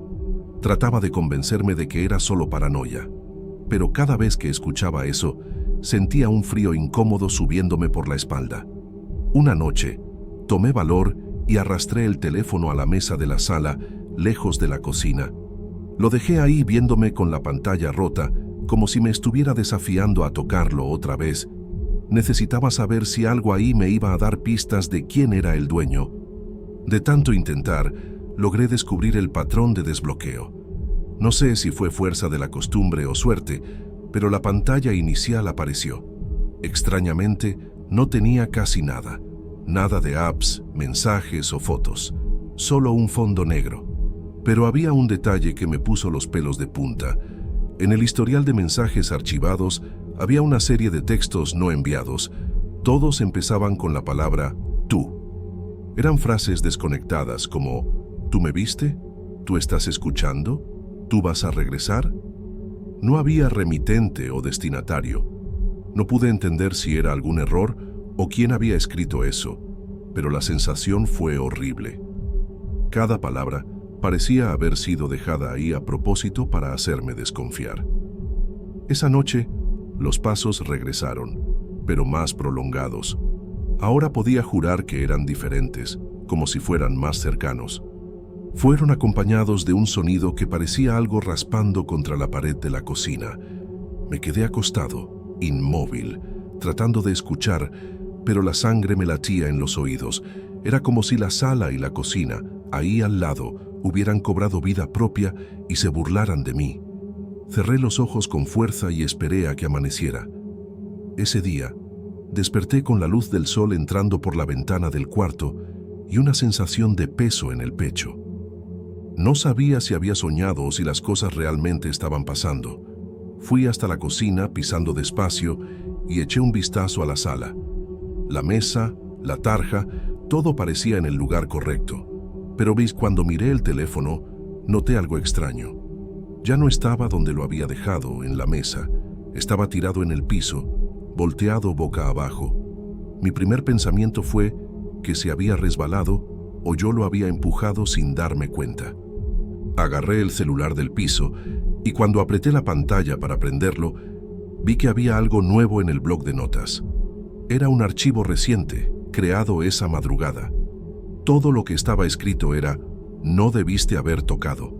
Trataba de convencerme de que era solo paranoia, pero cada vez que escuchaba eso, sentía un frío incómodo subiéndome por la espalda. Una noche, tomé valor y arrastré el teléfono a la mesa de la sala, lejos de la cocina. Lo dejé ahí viéndome con la pantalla rota, como si me estuviera desafiando a tocarlo otra vez. Necesitaba saber si algo ahí me iba a dar pistas de quién era el dueño. De tanto intentar, logré descubrir el patrón de desbloqueo. No sé si fue fuerza de la costumbre o suerte, pero la pantalla inicial apareció. Extrañamente, no tenía casi nada. Nada de apps, mensajes o fotos. Solo un fondo negro. Pero había un detalle que me puso los pelos de punta. En el historial de mensajes archivados había una serie de textos no enviados. Todos empezaban con la palabra tú. Eran frases desconectadas como ¿tú me viste? ¿Tú estás escuchando? ¿Tú vas a regresar? No había remitente o destinatario. No pude entender si era algún error o quién había escrito eso, pero la sensación fue horrible. Cada palabra parecía haber sido dejada ahí a propósito para hacerme desconfiar. Esa noche, los pasos regresaron, pero más prolongados. Ahora podía jurar que eran diferentes, como si fueran más cercanos. Fueron acompañados de un sonido que parecía algo raspando contra la pared de la cocina. Me quedé acostado, inmóvil, tratando de escuchar, pero la sangre me latía en los oídos. Era como si la sala y la cocina, ahí al lado, hubieran cobrado vida propia y se burlaran de mí. Cerré los ojos con fuerza y esperé a que amaneciera. Ese día, desperté con la luz del sol entrando por la ventana del cuarto y una sensación de peso en el pecho. No sabía si había soñado o si las cosas realmente estaban pasando. Fui hasta la cocina pisando despacio y eché un vistazo a la sala. La mesa, la tarja, todo parecía en el lugar correcto. Pero cuando miré el teléfono, noté algo extraño. Ya no estaba donde lo había dejado, en la mesa. Estaba tirado en el piso, volteado boca abajo. Mi primer pensamiento fue que se había resbalado o yo lo había empujado sin darme cuenta. Agarré el celular del piso y cuando apreté la pantalla para prenderlo, vi que había algo nuevo en el bloc de notas. Era un archivo reciente, creado esa madrugada. Todo lo que estaba escrito era, no debiste haber tocado.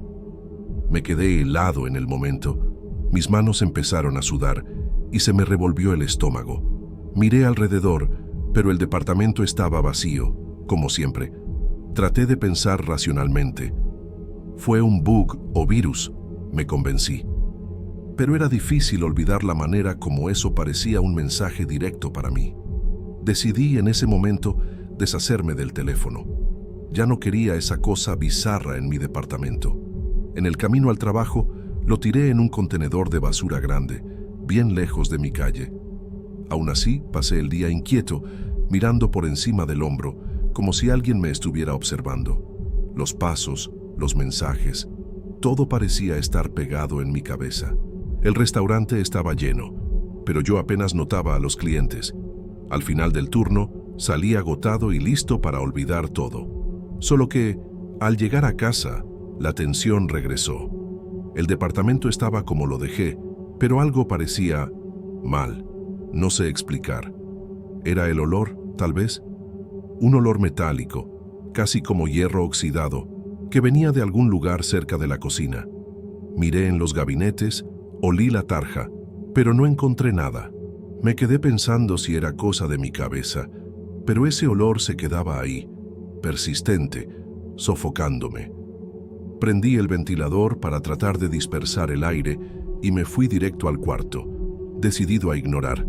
Me quedé helado en el momento. Mis manos empezaron a sudar y se me revolvió el estómago. Miré alrededor, pero el departamento estaba vacío, como siempre. Traté de pensar racionalmente. Fue un bug o virus, me convencí. Pero era difícil olvidar la manera como eso parecía un mensaje directo para mí. Decidí en ese momento deshacerme del teléfono. Ya no quería esa cosa bizarra en mi departamento. En el camino al trabajo, lo tiré en un contenedor de basura grande, bien lejos de mi calle. Aún así, pasé el día inquieto, mirando por encima del hombro, como si alguien me estuviera observando. Los pasos, los mensajes, todo parecía estar pegado en mi cabeza. El restaurante estaba lleno, pero yo apenas notaba a los clientes. Al final del turno, salí agotado y listo para olvidar todo. Solo que, al llegar a casa, la tensión regresó. El departamento estaba como lo dejé, pero algo parecía mal. No sé explicar. ¿Era el olor, tal vez? Un olor metálico, casi como hierro oxidado, que venía de algún lugar cerca de la cocina. Miré en los gabinetes, olí la tarja, pero no encontré nada. Me quedé pensando si era cosa de mi cabeza, pero ese olor se quedaba ahí, persistente, sofocándome. Prendí el ventilador para tratar de dispersar el aire y me fui directo al cuarto, decidido a ignorar.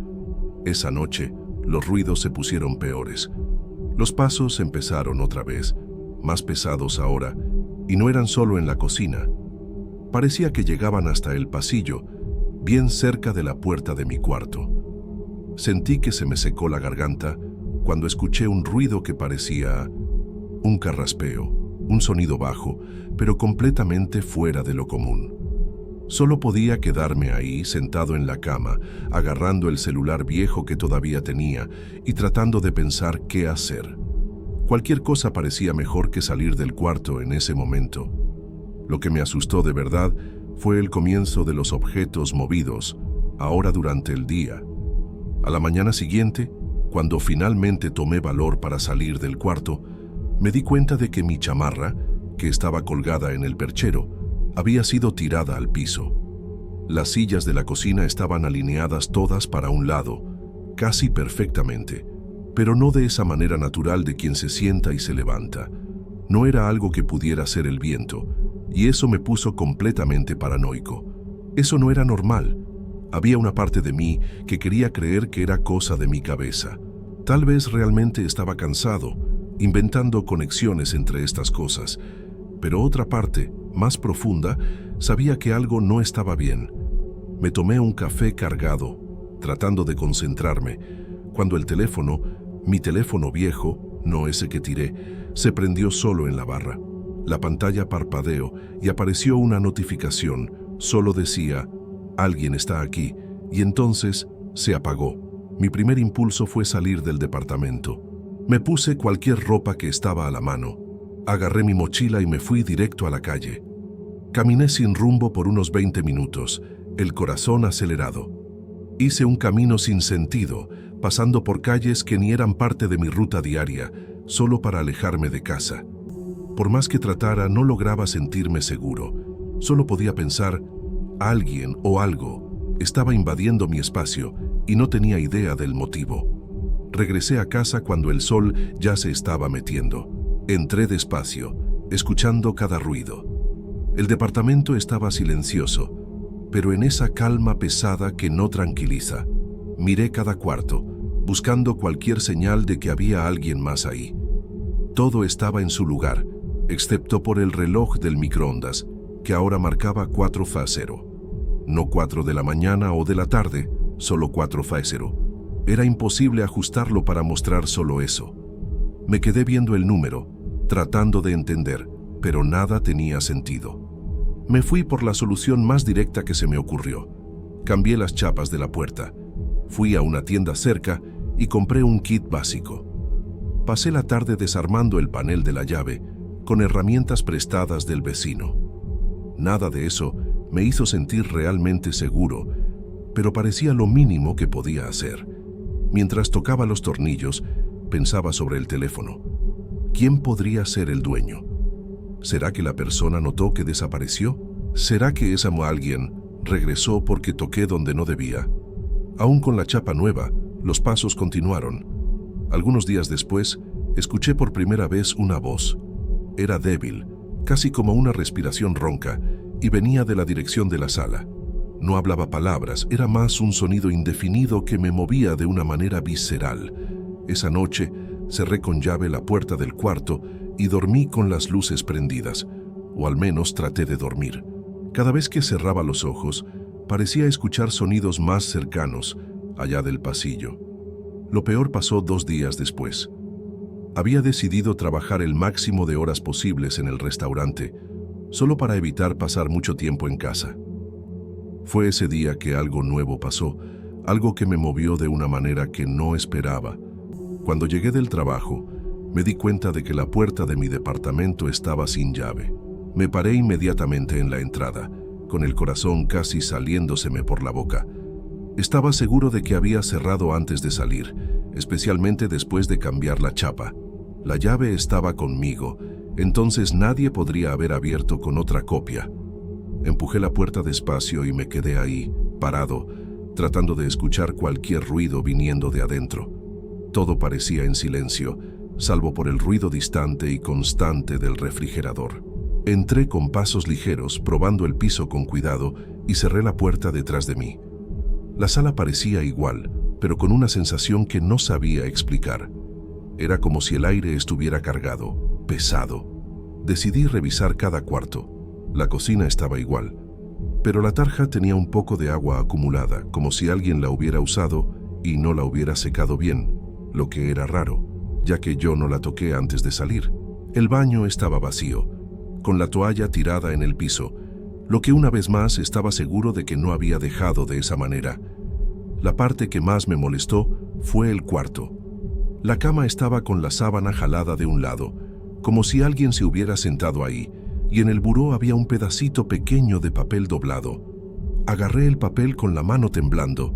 Esa noche, los ruidos se pusieron peores. Los pasos empezaron otra vez, más pesados ahora, y no eran solo en la cocina. Parecía que llegaban hasta el pasillo, bien cerca de la puerta de mi cuarto. Sentí que se me secó la garganta cuando escuché un ruido que parecía un carraspeo, un sonido bajo, pero completamente fuera de lo común. Solo podía quedarme ahí, sentado en la cama, agarrando el celular viejo que todavía tenía y tratando de pensar qué hacer. Cualquier cosa parecía mejor que salir del cuarto en ese momento. Lo que me asustó de verdad fue el comienzo de los objetos movidos, ahora durante el día. A la mañana siguiente, cuando finalmente tomé valor para salir del cuarto, me di cuenta de que mi chamarra, que estaba colgada en el perchero, había sido tirada al piso. Las sillas de la cocina estaban alineadas todas para un lado, casi perfectamente, pero no de esa manera natural de quien se sienta y se levanta. No era algo que pudiera ser el viento, y eso me puso completamente paranoico. Eso no era normal. Había una parte de mí que quería creer que era cosa de mi cabeza. Tal vez realmente estaba cansado, inventando conexiones entre estas cosas, pero otra parte, más profunda, sabía que algo no estaba bien. Me tomé un café cargado, tratando de concentrarme, cuando el teléfono, mi teléfono viejo, no ese que tiré, se prendió solo en la barra. La pantalla parpadeó y apareció una notificación. Solo decía, alguien está aquí, y entonces se apagó. Mi primer impulso fue salir del departamento. Me puse cualquier ropa que estaba a la mano. Agarré mi mochila y me fui directo a la calle. Caminé sin rumbo por unos 20 minutos, el corazón acelerado. Hice un camino sin sentido, pasando por calles que ni eran parte de mi ruta diaria, solo para alejarme de casa. Por más que tratara, no lograba sentirme seguro. Solo podía pensar, alguien o algo estaba invadiendo mi espacio y no tenía idea del motivo. Regresé a casa cuando el sol ya se estaba metiendo. Entré despacio, escuchando cada ruido. El departamento estaba silencioso, pero en esa calma pesada que no tranquiliza. Miré cada cuarto, buscando cualquier señal de que había alguien más ahí. Todo estaba en su lugar, excepto por el reloj del microondas, que ahora marcaba 4:00. No 4 de la mañana o de la tarde, solo 4:00. Era imposible ajustarlo para mostrar solo eso. Me quedé viendo el número, tratando de entender, pero nada tenía sentido. Me fui por la solución más directa que se me ocurrió. Cambié las chapas de la puerta. Fui a una tienda cerca y compré un kit básico. Pasé la tarde desarmando el panel de la llave con herramientas prestadas del vecino. Nada de eso me hizo sentir realmente seguro, pero parecía lo mínimo que podía hacer. Mientras tocaba los tornillos, pensaba sobre el teléfono. ¿Quién podría ser el dueño? ¿Será que la persona notó que desapareció? ¿Será que esa alguien regresó porque toqué donde no debía? Aún con la chapa nueva, los pasos continuaron. Algunos días después, escuché por primera vez una voz. Era débil, casi como una respiración ronca, y venía de la dirección de la sala. No hablaba palabras, era más un sonido indefinido que me movía de una manera visceral. Esa noche, cerré con llave la puerta del cuarto y dormí con las luces prendidas, o al menos traté de dormir. Cada vez que cerraba los ojos, parecía escuchar sonidos más cercanos, allá del pasillo. Lo peor pasó 2 días después. Había decidido trabajar el máximo de horas posibles en el restaurante, solo para evitar pasar mucho tiempo en casa. Fue ese día que algo nuevo pasó, algo que me movió de una manera que no esperaba. Cuando llegué del trabajo, me di cuenta de que la puerta de mi departamento estaba sin llave. Me paré inmediatamente en la entrada, con el corazón casi saliéndoseme por la boca. Estaba seguro de que había cerrado antes de salir, especialmente después de cambiar la chapa. La llave estaba conmigo, entonces nadie podría haber abierto con otra copia. Empujé la puerta despacio y me quedé ahí, parado, tratando de escuchar cualquier ruido viniendo de adentro. Todo parecía en silencio, salvo por el ruido distante y constante del refrigerador. Entré con pasos ligeros, probando el piso con cuidado, y cerré la puerta detrás de mí. La sala parecía igual, pero con una sensación que no sabía explicar. Era como si el aire estuviera cargado, pesado. Decidí revisar cada cuarto. La cocina estaba igual, pero la tarja tenía un poco de agua acumulada, como si alguien la hubiera usado y no la hubiera secado bien, lo que era raro, ya que yo no la toqué antes de salir. El baño estaba vacío, con la toalla tirada en el piso, lo que una vez más estaba seguro de que no había dejado de esa manera. La parte que más me molestó fue el cuarto. La cama estaba con la sábana jalada de un lado, como si alguien se hubiera sentado ahí, y en el buró había un pedacito pequeño de papel doblado. Agarré el papel con la mano temblando.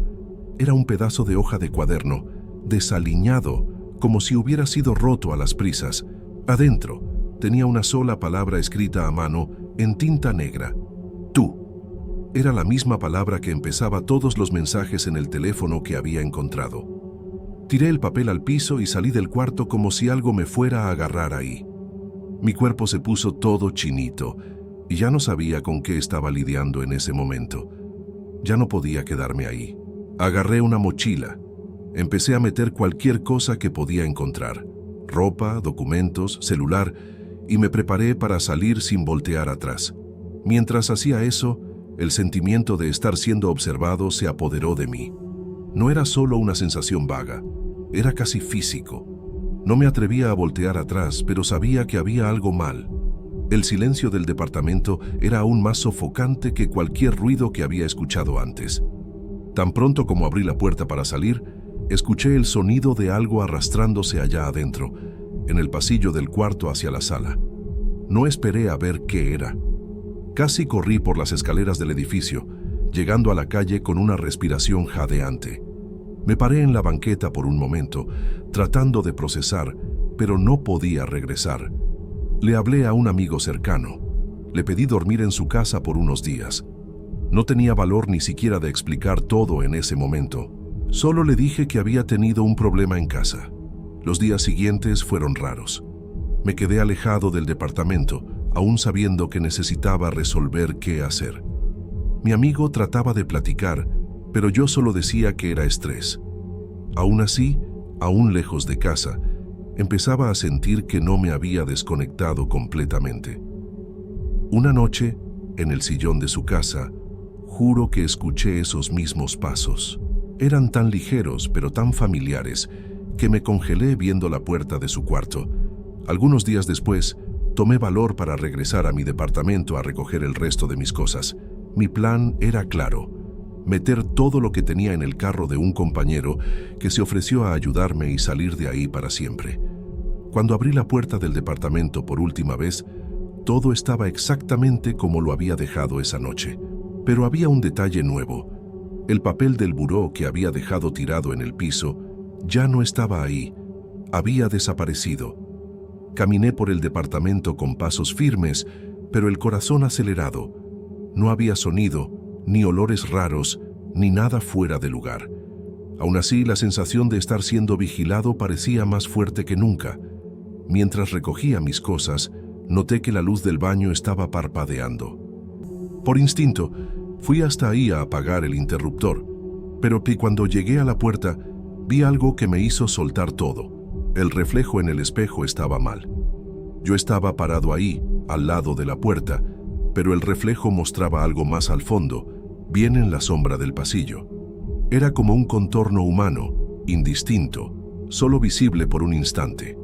Era un pedazo de hoja de cuaderno, desaliñado, como si hubiera sido roto a las prisas. Adentro tenía una sola palabra escrita a mano en tinta negra. Tú. Era la misma palabra que empezaba todos los mensajes en el teléfono que había encontrado. Tiré el papel al piso y salí del cuarto como si algo me fuera a agarrar ahí. Mi cuerpo se puso todo chinito y ya no sabía con qué estaba lidiando en ese momento. Ya no podía quedarme ahí. Agarré una mochila. Empecé a meter cualquier cosa que podía encontrar. Ropa, documentos, celular, y me preparé para salir sin voltear atrás. Mientras hacía eso, el sentimiento de estar siendo observado se apoderó de mí. No era solo una sensación vaga, era casi físico. No me atrevía a voltear atrás, pero sabía que había algo mal. El silencio del departamento era aún más sofocante que cualquier ruido que había escuchado antes. Tan pronto como abrí la puerta para salir, escuché el sonido de algo arrastrándose allá adentro, en el pasillo del cuarto hacia la sala. No esperé a ver qué era. Casi corrí por las escaleras del edificio, llegando a la calle con una respiración jadeante. Me paré en la banqueta por un momento, tratando de procesar, pero no podía regresar. Le hablé a un amigo cercano. Le pedí dormir en su casa por unos días. No tenía valor ni siquiera de explicar todo en ese momento. Solo le dije que había tenido un problema en casa. Los días siguientes fueron raros. Me quedé alejado del departamento, aún sabiendo que necesitaba resolver qué hacer. Mi amigo trataba de platicar, pero yo solo decía que era estrés. Aún así, aún lejos de casa, empezaba a sentir que no me había desconectado completamente. Una noche, en el sillón de su casa, juro que escuché esos mismos pasos. Eran tan ligeros, pero tan familiares, que me congelé viendo la puerta de su cuarto. Algunos días después, tomé valor para regresar a mi departamento a recoger el resto de mis cosas. Mi plan era claro: meter todo lo que tenía en el carro de un compañero que se ofreció a ayudarme y salir de ahí para siempre. Cuando abrí la puerta del departamento por última vez, todo estaba exactamente como lo había dejado esa noche. Pero había un detalle nuevo. El papel del buró que había dejado tirado en el piso ya no estaba ahí. Había desaparecido. Caminé por el departamento con pasos firmes, pero el corazón acelerado. No había sonido, ni olores raros, ni nada fuera de lugar. Aún así, la sensación de estar siendo vigilado parecía más fuerte que nunca. Mientras recogía mis cosas, noté que la luz del baño estaba parpadeando. Por instinto, fui hasta ahí a apagar el interruptor, pero cuando llegué a la puerta, vi algo que me hizo soltar todo. El reflejo en el espejo estaba mal. Yo estaba parado ahí, al lado de la puerta, pero el reflejo mostraba algo más al fondo, bien en la sombra del pasillo. Era como un contorno humano, indistinto, solo visible por un instante.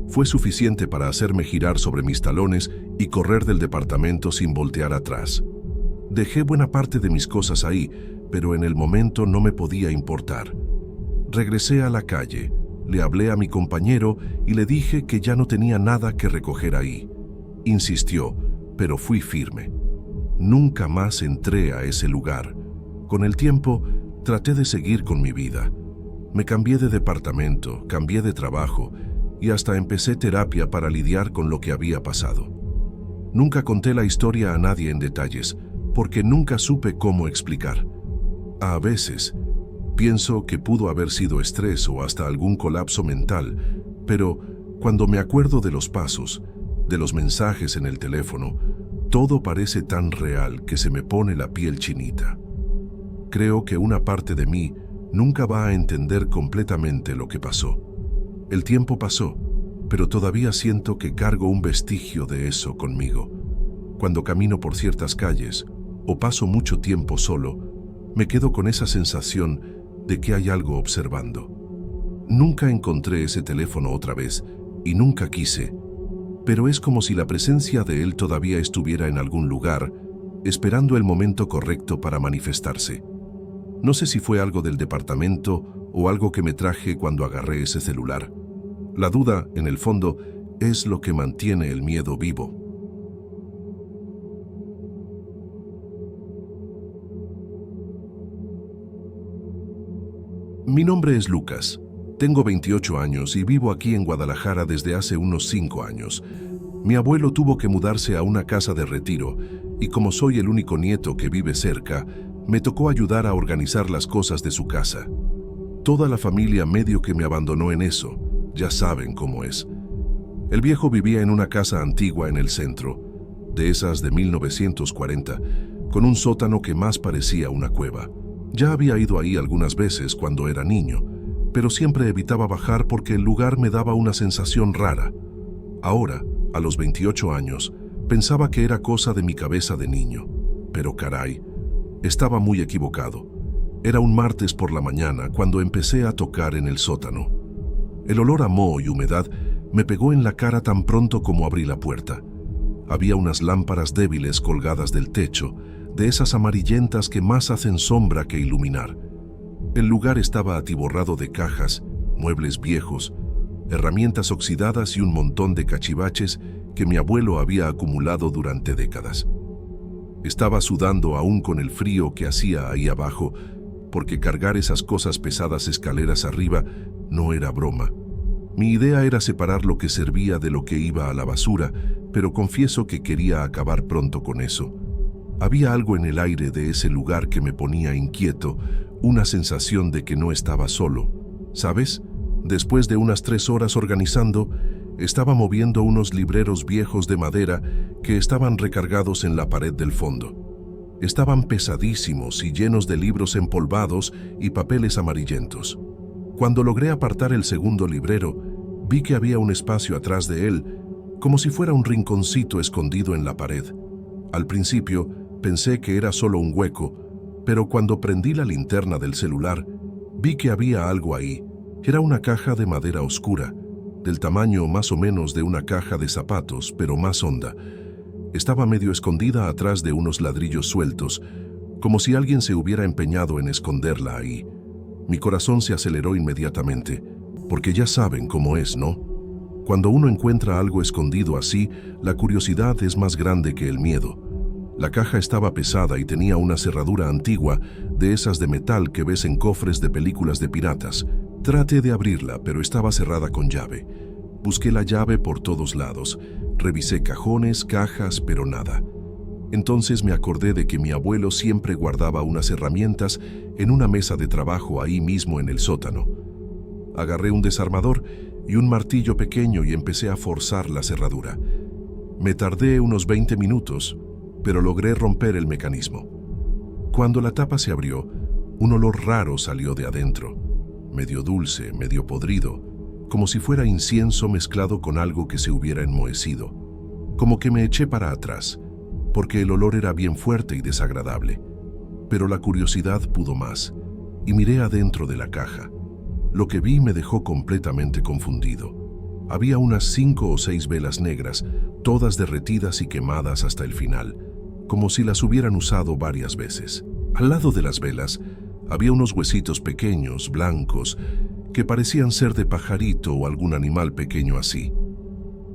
Fue suficiente para hacerme girar sobre mis talones y correr del departamento sin voltear atrás. Dejé buena parte de mis cosas ahí, pero en el momento no me podía importar. Regresé a la calle, le hablé a mi compañero y le dije que ya no tenía nada que recoger ahí. Insistió, pero fui firme. Nunca más entré a ese lugar. Con el tiempo, traté de seguir con mi vida. Me cambié de departamento, cambié de trabajo y hasta empecé terapia para lidiar con lo que había pasado. Nunca conté la historia a nadie en detalles, porque nunca supe cómo explicar. A veces, pienso que pudo haber sido estrés o hasta algún colapso mental, pero cuando me acuerdo de los pasos, de los mensajes en el teléfono, todo parece tan real que se me pone la piel chinita. Creo que una parte de mí nunca va a entender completamente lo que pasó. El tiempo pasó, pero todavía siento que cargo un vestigio de eso conmigo. Cuando camino por ciertas calles o paso mucho tiempo solo, me quedo con esa sensación de que hay algo observando. Nunca encontré ese teléfono otra vez y nunca quise, pero es como si la presencia de él todavía estuviera en algún lugar, esperando el momento correcto para manifestarse. No sé si fue algo del departamento o algo que me traje cuando agarré ese celular. La duda, en el fondo, es lo que mantiene el miedo vivo. Mi nombre es Lucas. Tengo 28 años y vivo aquí en Guadalajara desde hace unos 5 años. Mi abuelo tuvo que mudarse a una casa de retiro y como soy el único nieto que vive cerca, me tocó ayudar a organizar las cosas de su casa. Toda la familia medio que me abandonó en eso, ya saben cómo es. El viejo vivía en una casa antigua en el centro, de esas de 1940, con un sótano que más parecía una cueva. Ya había ido ahí algunas veces cuando era niño, pero siempre evitaba bajar porque el lugar me daba una sensación rara. Ahora, a los 28 años, pensaba que era cosa de mi cabeza de niño. Pero caray, estaba muy equivocado. Era un martes por la mañana cuando empecé a tocar en el sótano. El olor a moho y humedad me pegó en la cara tan pronto como abrí la puerta. Había unas lámparas débiles colgadas del techo, de esas amarillentas que más hacen sombra que iluminar. El lugar estaba atiborrado de cajas, muebles viejos, herramientas oxidadas y un montón de cachivaches que mi abuelo había acumulado durante décadas. Estaba sudando aún con el frío que hacía ahí abajo, porque cargar esas cosas pesadas escaleras arriba no era broma. Mi idea era separar lo que servía de lo que iba a la basura, pero confieso que quería acabar pronto con eso. Había algo en el aire de ese lugar que me ponía inquieto, una sensación de que no estaba solo. ¿Sabes? Después de unas 3 horas organizando, estaba moviendo unos libreros viejos de madera que estaban recargados en la pared del fondo. Estaban pesadísimos y llenos de libros empolvados y papeles amarillentos. Cuando logré apartar el segundo librero, vi que había un espacio atrás de él, como si fuera un rinconcito escondido en la pared. Al principio, pensé que era solo un hueco, pero cuando prendí la linterna del celular, vi que había algo ahí. Era una caja de madera oscura, del tamaño más o menos de una caja de zapatos, pero más honda. Estaba medio escondida atrás de unos ladrillos sueltos, como si alguien se hubiera empeñado en esconderla ahí. Mi corazón se aceleró inmediatamente, porque ya saben cómo es, ¿no? Cuando uno encuentra algo escondido así, la curiosidad es más grande que el miedo. La caja estaba pesada y tenía una cerradura antigua, de esas de metal que ves en cofres de películas de piratas. Traté de abrirla, pero estaba cerrada con llave. Busqué la llave por todos lados. Revisé cajones, cajas, pero nada. Entonces me acordé de que mi abuelo siempre guardaba unas herramientas en una mesa de trabajo ahí mismo en el sótano. Agarré un desarmador y un martillo pequeño y empecé a forzar la cerradura. Me tardé unos 20 minutos, pero logré romper el mecanismo. Cuando la tapa se abrió, un olor raro salió de adentro, medio dulce, medio podrido, como si fuera incienso mezclado con algo que se hubiera enmohecido. Como que me eché para atrás, porque el olor era bien fuerte y desagradable. Pero la curiosidad pudo más, y miré adentro de la caja. Lo que vi me dejó completamente confundido. Había unas 5 o 6 velas negras, todas derretidas y quemadas hasta el final, como si las hubieran usado varias veces. Al lado de las velas había unos huesitos pequeños, blancos, que parecían ser de pajarito o algún animal pequeño así.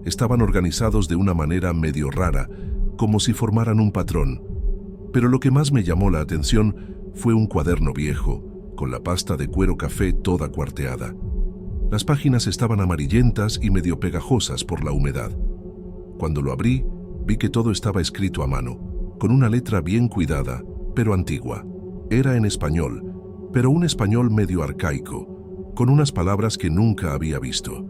Estaban organizados de una manera medio rara, como si formaran un patrón. Pero lo que más me llamó la atención fue un cuaderno viejo, con la pasta de cuero café toda cuarteada. Las páginas estaban amarillentas y medio pegajosas por la humedad. Cuando lo abrí, vi que todo estaba escrito a mano, con una letra bien cuidada, pero antigua. Era en español, pero un español medio arcaico, con unas palabras que nunca había visto.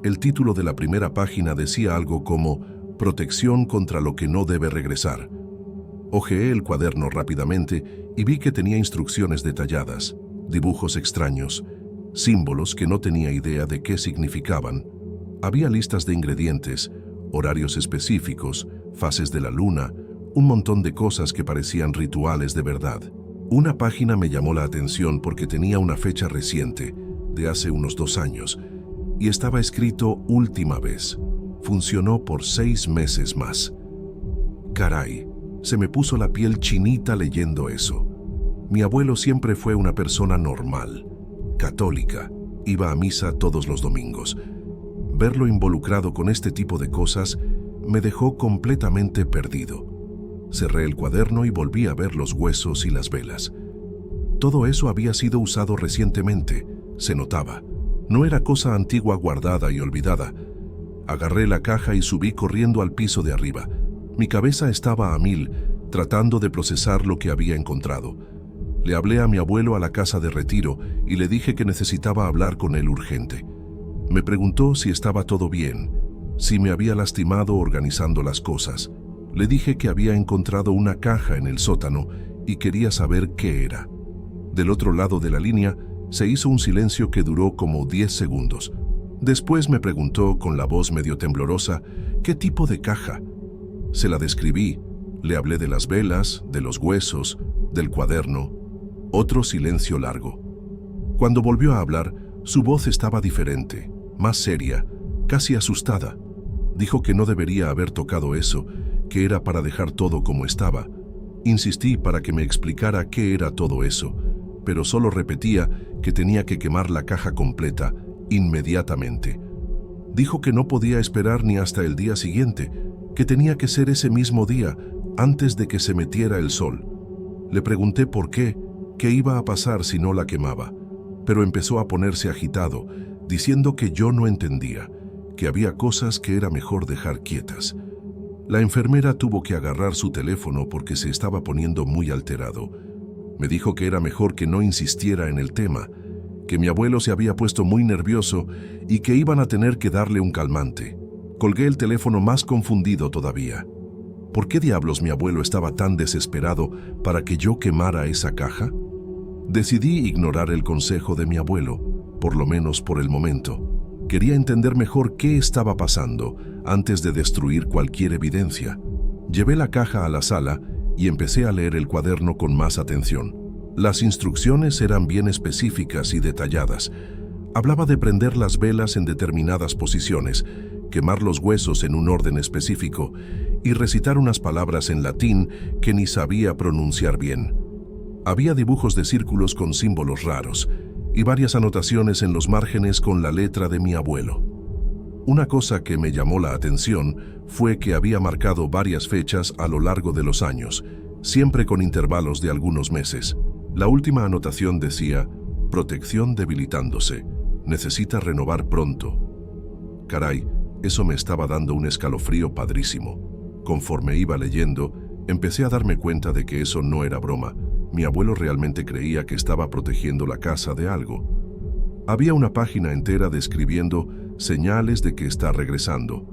El título de la primera página decía algo como «Protección contra lo que no debe regresar». Hojeé el cuaderno rápidamente y vi que tenía instrucciones detalladas, dibujos extraños, símbolos que no tenía idea de qué significaban. Había listas de ingredientes, horarios específicos, fases de la luna, un montón de cosas que parecían rituales de verdad. Una página me llamó la atención porque tenía una fecha reciente, de hace unos 2 años, y estaba escrito última vez. Funcionó por 6 meses más. Caray, se me puso la piel chinita leyendo eso. Mi abuelo siempre fue una persona normal, católica, iba a misa todos los domingos. Verlo involucrado con este tipo de cosas me dejó completamente perdido. Cerré el cuaderno y volví a ver los huesos y las velas. Todo eso había sido usado recientemente, se notaba. No era cosa antigua guardada y olvidada. Agarré la caja y subí corriendo al piso de arriba. Mi cabeza estaba a 1000, tratando de procesar lo que había encontrado. Le hablé a mi abuelo a la casa de retiro y le dije que necesitaba hablar con él urgente. Me preguntó si estaba todo bien, si me había lastimado organizando las cosas. Le dije que había encontrado una caja en el sótano y quería saber qué era. Del otro lado de la línea se hizo un silencio que duró como 10 segundos. Después me preguntó con la voz medio temblorosa qué tipo de caja. Se la describí, le hablé de las velas, de los huesos, del cuaderno. Otro silencio largo. Cuando volvió a hablar, su voz estaba diferente, más seria, casi asustada. Dijo que no debería haber tocado eso, que era para dejar todo como estaba. Insistí para que me explicara qué era todo eso, pero solo repetía que tenía que quemar la caja completa, inmediatamente. Dijo que no podía esperar ni hasta el día siguiente, que tenía que ser ese mismo día, antes de que se metiera el sol. Le pregunté por qué iba a pasar si no la quemaba, pero empezó a ponerse agitado, diciendo que yo no entendía, que había cosas que era mejor dejar quietas. La enfermera tuvo que agarrar su teléfono porque se estaba poniendo muy alterado. Me dijo que era mejor que no insistiera en el tema, que mi abuelo se había puesto muy nervioso y que iban a tener que darle un calmante. Colgué el teléfono más confundido todavía. ¿Por qué diablos mi abuelo estaba tan desesperado para que yo quemara esa caja? Decidí ignorar el consejo de mi abuelo, por lo menos por el momento. Quería entender mejor qué estaba pasando antes de destruir cualquier evidencia. Llevé la caja a la sala y empecé a leer el cuaderno con más atención. Las instrucciones eran bien específicas y detalladas. Hablaba de prender las velas en determinadas posiciones, quemar los huesos en un orden específico y recitar unas palabras en latín que ni sabía pronunciar bien. Había dibujos de círculos con símbolos raros y varias anotaciones en los márgenes con la letra de mi abuelo. Una cosa que me llamó la atención fue que había marcado varias fechas a lo largo de los años, siempre con intervalos de algunos meses. La última anotación decía: protección debilitándose, necesita renovar pronto. Caray, eso me estaba dando un escalofrío padrísimo. Conforme iba leyendo, empecé a darme cuenta de que eso no era broma. Mi abuelo realmente creía que estaba protegiendo la casa de algo. Había una página entera describiendo señales de que está regresando.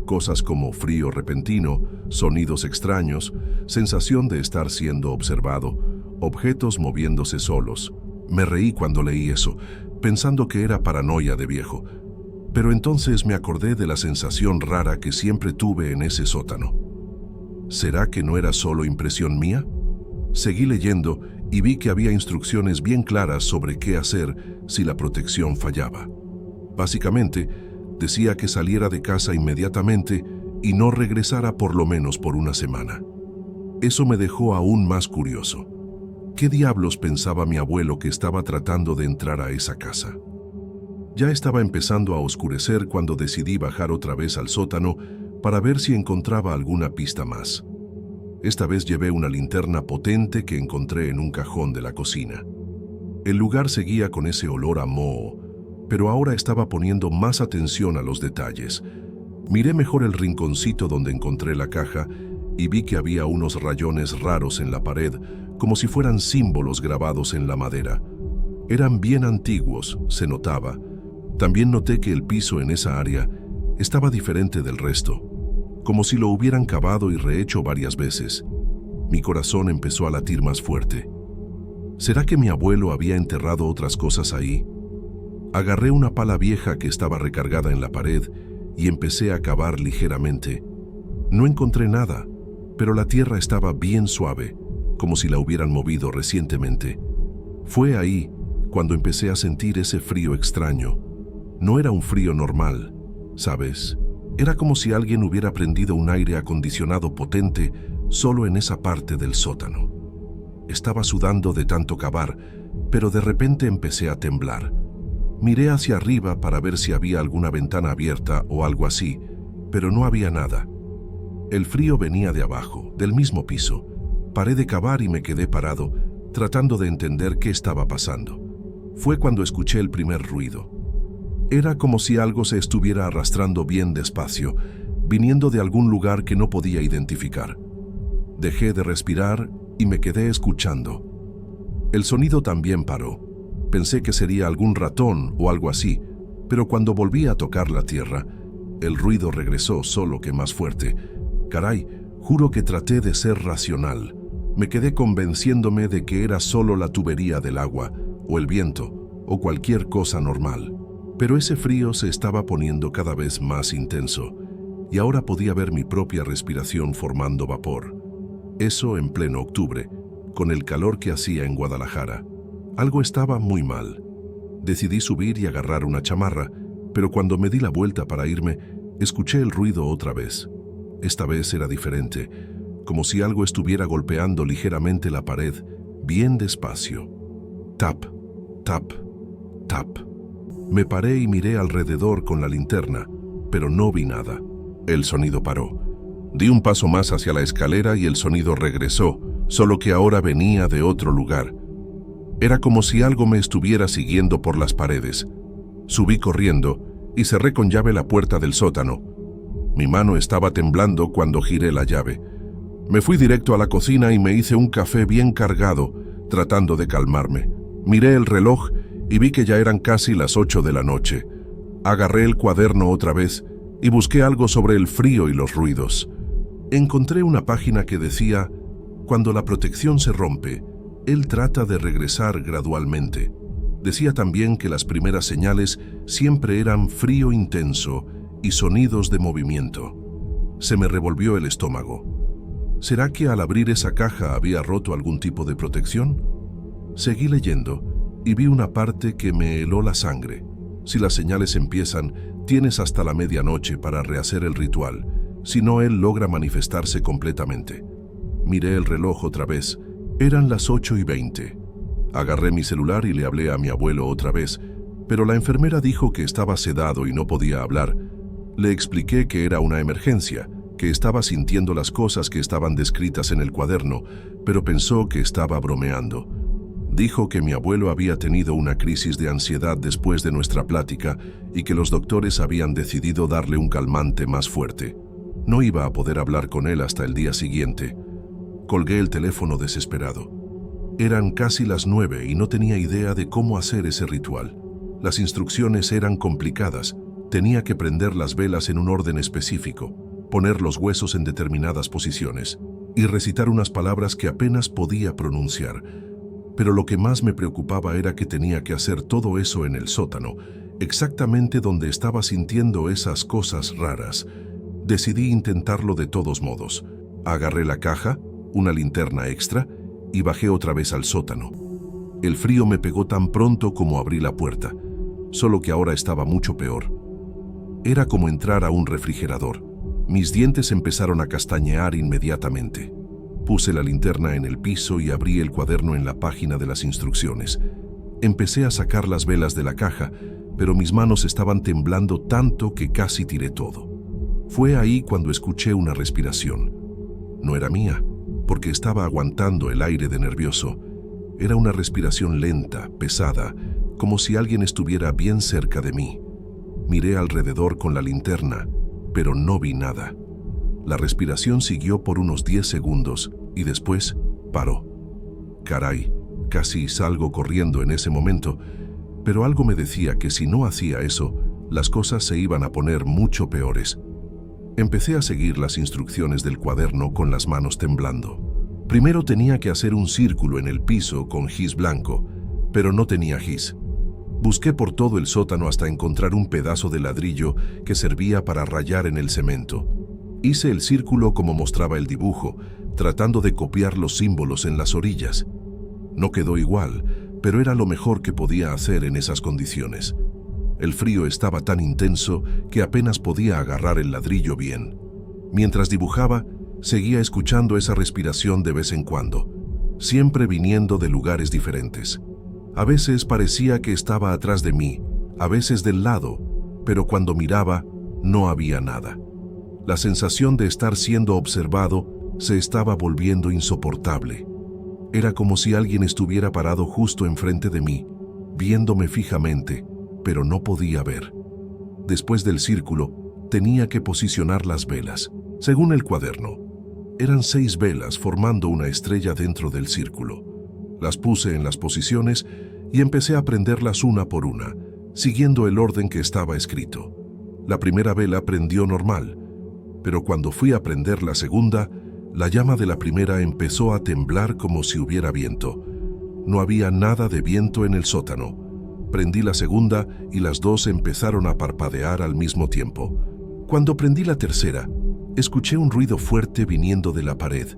Cosas como frío repentino, sonidos extraños, sensación de estar siendo observado, objetos moviéndose solos. Me reí cuando leí eso, pensando que era paranoia de viejo. Pero entonces me acordé de la sensación rara que siempre tuve en ese sótano. ¿Será que no era solo impresión mía? Seguí leyendo y vi que había instrucciones bien claras sobre qué hacer si la protección fallaba. Básicamente, decía que saliera de casa inmediatamente y no regresara por lo menos por una semana. Eso me dejó aún más curioso. ¿Qué diablos pensaba mi abuelo que estaba tratando de entrar a esa casa? Ya estaba empezando a oscurecer cuando decidí bajar otra vez al sótano para ver si encontraba alguna pista más. Esta vez llevé una linterna potente que encontré en un cajón de la cocina. El lugar seguía con ese olor a moho, pero ahora estaba poniendo más atención a los detalles. Miré mejor el rinconcito donde encontré la caja y vi que había unos rayones raros en la pared, como si fueran símbolos grabados en la madera. Eran bien antiguos, se notaba. También noté que el piso en esa área estaba diferente del resto, como si lo hubieran cavado y rehecho varias veces. Mi corazón empezó a latir más fuerte. ¿Será que mi abuelo había enterrado otras cosas ahí? Agarré una pala vieja que estaba recargada en la pared y empecé a cavar ligeramente. No encontré nada, pero la tierra estaba bien suave, como si la hubieran movido recientemente. Fue ahí cuando empecé a sentir ese frío extraño. No era un frío normal, ¿sabes? Era como si alguien hubiera prendido un aire acondicionado potente solo en esa parte del sótano. Estaba sudando de tanto cavar, pero de repente empecé a temblar. Miré hacia arriba para ver si había alguna ventana abierta o algo así, pero no había nada. El frío venía de abajo, del mismo piso. Paré de cavar y me quedé parado, tratando de entender qué estaba pasando. Fue cuando escuché el primer ruido. Era como si algo se estuviera arrastrando bien despacio, viniendo de algún lugar que no podía identificar. Dejé de respirar y me quedé escuchando. El sonido también paró. Pensé que sería algún ratón o algo así, pero cuando volví a tocar la tierra, El ruido regresó, solo que más fuerte. Caray, juro que traté de ser racional. Me quedé convenciéndome de que era solo la tubería del agua, o el viento, o cualquier cosa normal. Pero ese frío se estaba poniendo cada vez más intenso, y ahora podía ver mi propia respiración formando vapor. Eso en pleno octubre, con el calor que hacía en Guadalajara. Algo estaba muy mal. Decidí subir y agarrar una chamarra, pero cuando me di la vuelta para irme, escuché el ruido otra vez. Esta vez era diferente, como si algo estuviera golpeando ligeramente la pared, bien despacio. Tap, tap, tap. Me paré y miré alrededor con la linterna, pero no vi nada. El sonido paró. Di un paso más hacia la escalera y el sonido regresó, solo que ahora venía de otro lugar. Era como si algo me estuviera siguiendo por las paredes. Subí corriendo y cerré con llave la puerta del sótano. Mi mano estaba temblando cuando giré la llave. Me fui directo a la cocina y me hice un café bien cargado, tratando de calmarme. Miré el reloj y vi que ya eran casi las 8 de la noche. Agarré el cuaderno otra vez y busqué algo sobre el frío y los ruidos. Encontré una página que decía: cuando la protección se rompe, él trata de regresar gradualmente. Decía también que las primeras señales siempre eran frío intenso y sonidos de movimiento. Se me revolvió el estómago. ¿Será que al abrir esa caja había roto algún tipo de protección? Seguí leyendo y vi una parte que me heló la sangre. Si las señales empiezan, tienes hasta la medianoche para rehacer el ritual, si no él logra manifestarse completamente. Miré el reloj otra vez. Eran las 8:20. Agarré mi celular y le hablé a mi abuelo otra vez, pero la enfermera dijo que estaba sedado y no podía hablar. Le expliqué que era una emergencia, que estaba sintiendo las cosas que estaban descritas en el cuaderno, pero pensó que estaba bromeando. Dijo que mi abuelo había tenido una crisis de ansiedad después de nuestra plática y que los doctores habían decidido darle un calmante más fuerte. No iba a poder hablar con él hasta el día siguiente. Colgué el teléfono desesperado. Eran casi las 9 y no tenía idea de cómo hacer ese ritual. Las instrucciones eran complicadas. Tenía que prender las velas en un orden específico, poner los huesos en determinadas posiciones y recitar unas palabras que apenas podía pronunciar. Pero lo que más me preocupaba era que tenía que hacer todo eso en el sótano, exactamente donde estaba sintiendo esas cosas raras. Decidí intentarlo de todos modos. Agarré la caja, una linterna extra, y bajé otra vez al sótano. El frío me pegó tan pronto como abrí la puerta, solo que ahora estaba mucho peor. Era como entrar a un refrigerador. Mis dientes empezaron a castañear inmediatamente. Puse la linterna en el piso y abrí el cuaderno en la página de las instrucciones. Empecé a sacar las velas de la caja, pero mis manos estaban temblando tanto que casi tiré todo. Fue ahí cuando escuché una respiración. No era mía, porque estaba aguantando el aire de nervioso. Era una respiración lenta, pesada, como si alguien estuviera bien cerca de mí. Miré alrededor con la linterna, pero no vi nada. La respiración siguió por unos 10 segundos y después paró. Caray, casi salgo corriendo en ese momento, pero algo me decía que si no hacía eso, las cosas se iban a poner mucho peores. Empecé a seguir las instrucciones del cuaderno con las manos temblando. Primero tenía que hacer un círculo en el piso con gis blanco, pero no tenía gis. Busqué por todo el sótano hasta encontrar un pedazo de ladrillo que servía para rayar en el cemento. Hice el círculo como mostraba el dibujo, tratando de copiar los símbolos en las orillas. No quedó igual, pero era lo mejor que podía hacer en esas condiciones. El frío estaba tan intenso que apenas podía agarrar el ladrillo bien. Mientras dibujaba, seguía escuchando esa respiración de vez en cuando, siempre viniendo de lugares diferentes. A veces parecía que estaba atrás de mí, a veces del lado, pero cuando miraba, no había nada. La sensación de estar siendo observado se estaba volviendo insoportable. Era como si alguien estuviera parado justo enfrente de mí, viéndome fijamente, pero no podía ver. Después del círculo, tenía que posicionar las velas. Según el cuaderno, eran 6 velas formando una estrella dentro del círculo. Las puse en las posiciones y empecé a prenderlas una por una, siguiendo el orden que estaba escrito. La primera vela prendió normal, pero cuando fui a prender la segunda, la llama de la primera empezó a temblar como si hubiera viento. No había nada de viento en el sótano. Prendí la segunda y las dos empezaron a parpadear al mismo tiempo. Cuando prendí la tercera, escuché un ruido fuerte viniendo de la pared,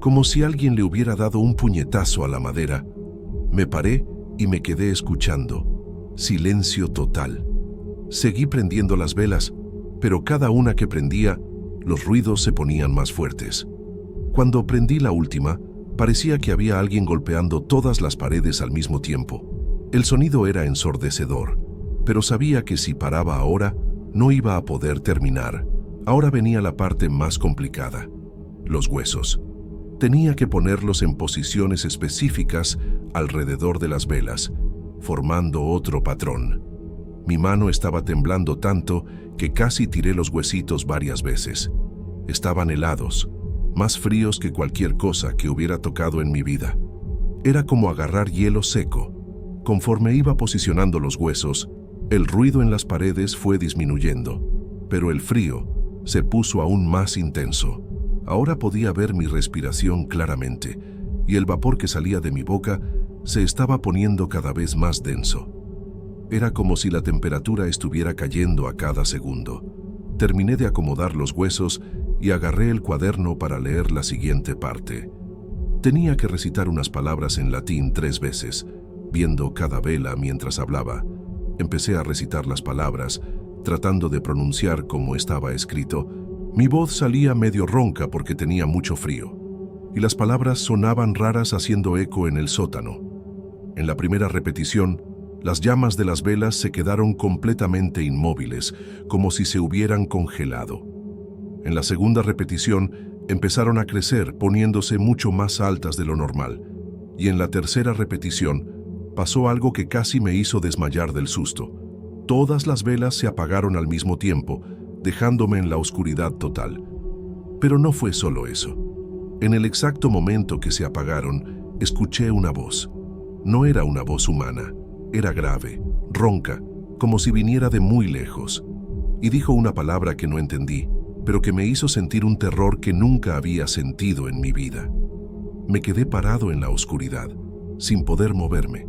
como si alguien le hubiera dado un puñetazo a la madera. Me paré y me quedé escuchando. Silencio total. Seguí prendiendo las velas, pero cada una que prendía, los ruidos se ponían más fuertes. Cuando prendí la última, parecía que había alguien golpeando todas las paredes al mismo tiempo. El sonido era ensordecedor, pero sabía que si paraba ahora, no iba a poder terminar. Ahora venía la parte más complicada: los huesos. Tenía que ponerlos en posiciones específicas alrededor de las velas, formando otro patrón. Mi mano estaba temblando tanto que casi tiré los huesitos varias veces. Estaban helados, más fríos que cualquier cosa que hubiera tocado en mi vida. Era como agarrar hielo seco. Conforme iba posicionando los huesos, el ruido en las paredes fue disminuyendo, pero el frío se puso aún más intenso. Ahora podía ver mi respiración claramente, y el vapor que salía de mi boca se estaba poniendo cada vez más denso. Era como si la temperatura estuviera cayendo a cada segundo. Terminé de acomodar los huesos y agarré el cuaderno para leer la siguiente parte. Tenía que recitar unas palabras en latín 3 veces, viendo cada vela mientras hablaba. Empecé a recitar las palabras, tratando de pronunciar como estaba escrito. Mi voz salía medio ronca porque tenía mucho frío, y las palabras sonaban raras haciendo eco en el sótano. En la primera repetición, las llamas de las velas se quedaron completamente inmóviles, como si se hubieran congelado. En la segunda repetición, empezaron a crecer, poniéndose mucho más altas de lo normal. Y en la tercera repetición, pasó algo que casi me hizo desmayar del susto. Todas las velas se apagaron al mismo tiempo, dejándome en la oscuridad total. Pero no fue solo eso. En el exacto momento que se apagaron, escuché una voz. No era una voz humana. Era grave, ronca, como si viniera de muy lejos. Y dijo una palabra que no entendí, pero que me hizo sentir un terror que nunca había sentido en mi vida. Me quedé parado en la oscuridad, sin poder moverme.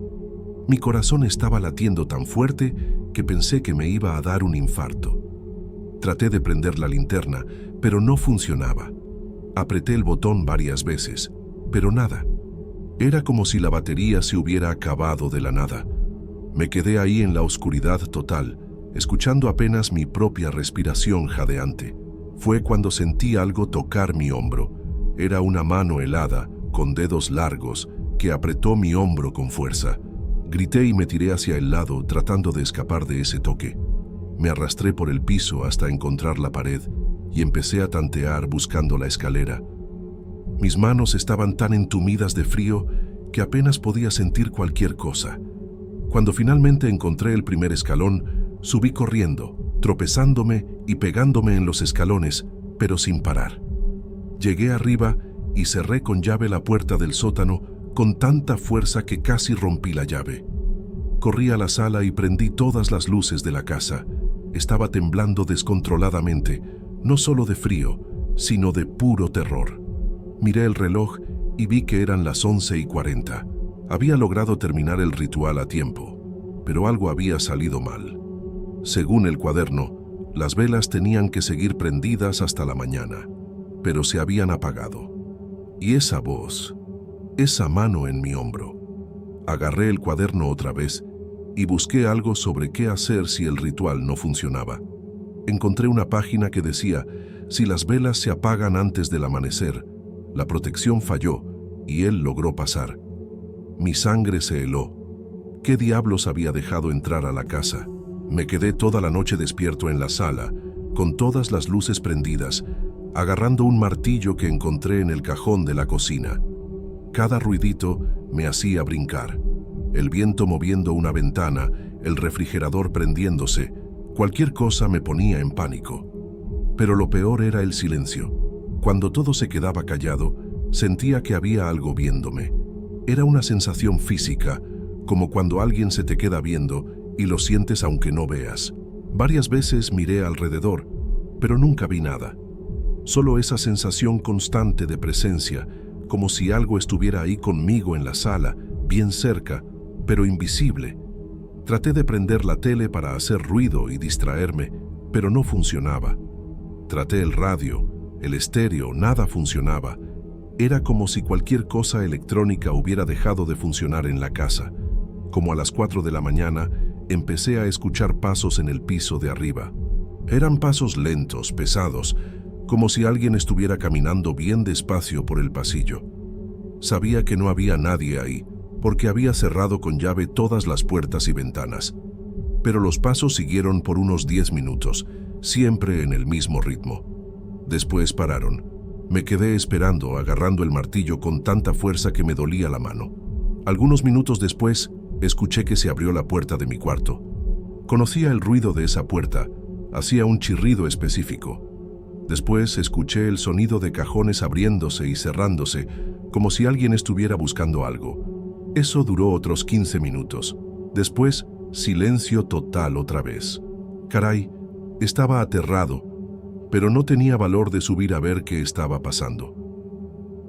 Mi corazón estaba latiendo tan fuerte que pensé que me iba a dar un infarto. Traté de prender la linterna, pero no funcionaba. Apreté el botón varias veces, pero nada. Era como si la batería se hubiera acabado de la nada. Me quedé ahí en la oscuridad total, escuchando apenas mi propia respiración jadeante. Fue cuando sentí algo tocar mi hombro. Era una mano helada, con dedos largos, que apretó mi hombro con fuerza. Grité y me tiré hacia el lado, tratando de escapar de ese toque. Me arrastré por el piso hasta encontrar la pared y empecé a tantear buscando la escalera. Mis manos estaban tan entumidas de frío que apenas podía sentir cualquier cosa. Cuando finalmente encontré el primer escalón, subí corriendo, tropezándome y pegándome en los escalones, pero sin parar. Llegué arriba y cerré con llave la puerta del sótano con tanta fuerza que casi rompí la llave. Corrí a la sala y prendí todas las luces de la casa. Estaba temblando descontroladamente, no solo de frío, sino de puro terror. Miré el reloj y vi que eran las 11:40. Había logrado terminar el ritual a tiempo, pero algo había salido mal. Según el cuaderno, las velas tenían que seguir prendidas hasta la mañana, pero se habían apagado. Y esa voz, esa mano en mi hombro. Agarré el cuaderno otra vez y busqué algo sobre qué hacer si el ritual no funcionaba. Encontré una página que decía: si las velas se apagan antes del amanecer, la protección falló y él logró pasar. Mi sangre se heló. ¿Qué diablos había dejado entrar a la casa? Me quedé toda la noche despierto en la sala, con todas las luces prendidas, agarrando un martillo que encontré en el cajón de la cocina. Cada ruidito me hacía brincar. El viento moviendo una ventana, el refrigerador prendiéndose, cualquier cosa me ponía en pánico. Pero lo peor era el silencio. Cuando todo se quedaba callado, sentía que había algo viéndome. Era una sensación física, como cuando alguien se te queda viendo y lo sientes aunque no veas. Varias veces miré alrededor, pero nunca vi nada. Solo esa sensación constante de presencia, como si algo estuviera ahí conmigo en la sala, bien cerca, pero invisible. Traté de prender la tele para hacer ruido y distraerme, pero no funcionaba. Traté el radio, el estéreo, nada funcionaba. Era como si cualquier cosa electrónica hubiera dejado de funcionar en la casa. Como a las 4 de la mañana, empecé a escuchar pasos en el piso de arriba. Eran pasos lentos, pesados, como si alguien estuviera caminando bien despacio por el pasillo. Sabía que no había nadie ahí, porque había cerrado con llave todas las puertas y ventanas. Pero los pasos siguieron por unos 10 minutos, siempre en el mismo ritmo. Después pararon. Me quedé esperando, agarrando el martillo con tanta fuerza que me dolía la mano. Algunos minutos después, escuché que se abrió la puerta de mi cuarto. Conocía el ruido de esa puerta, hacía un chirrido específico. Después escuché el sonido de cajones abriéndose y cerrándose, como si alguien estuviera buscando algo. Eso duró otros 15 minutos. Después, silencio total otra vez. Caray, estaba aterrado, pero no tenía valor de subir a ver qué estaba pasando.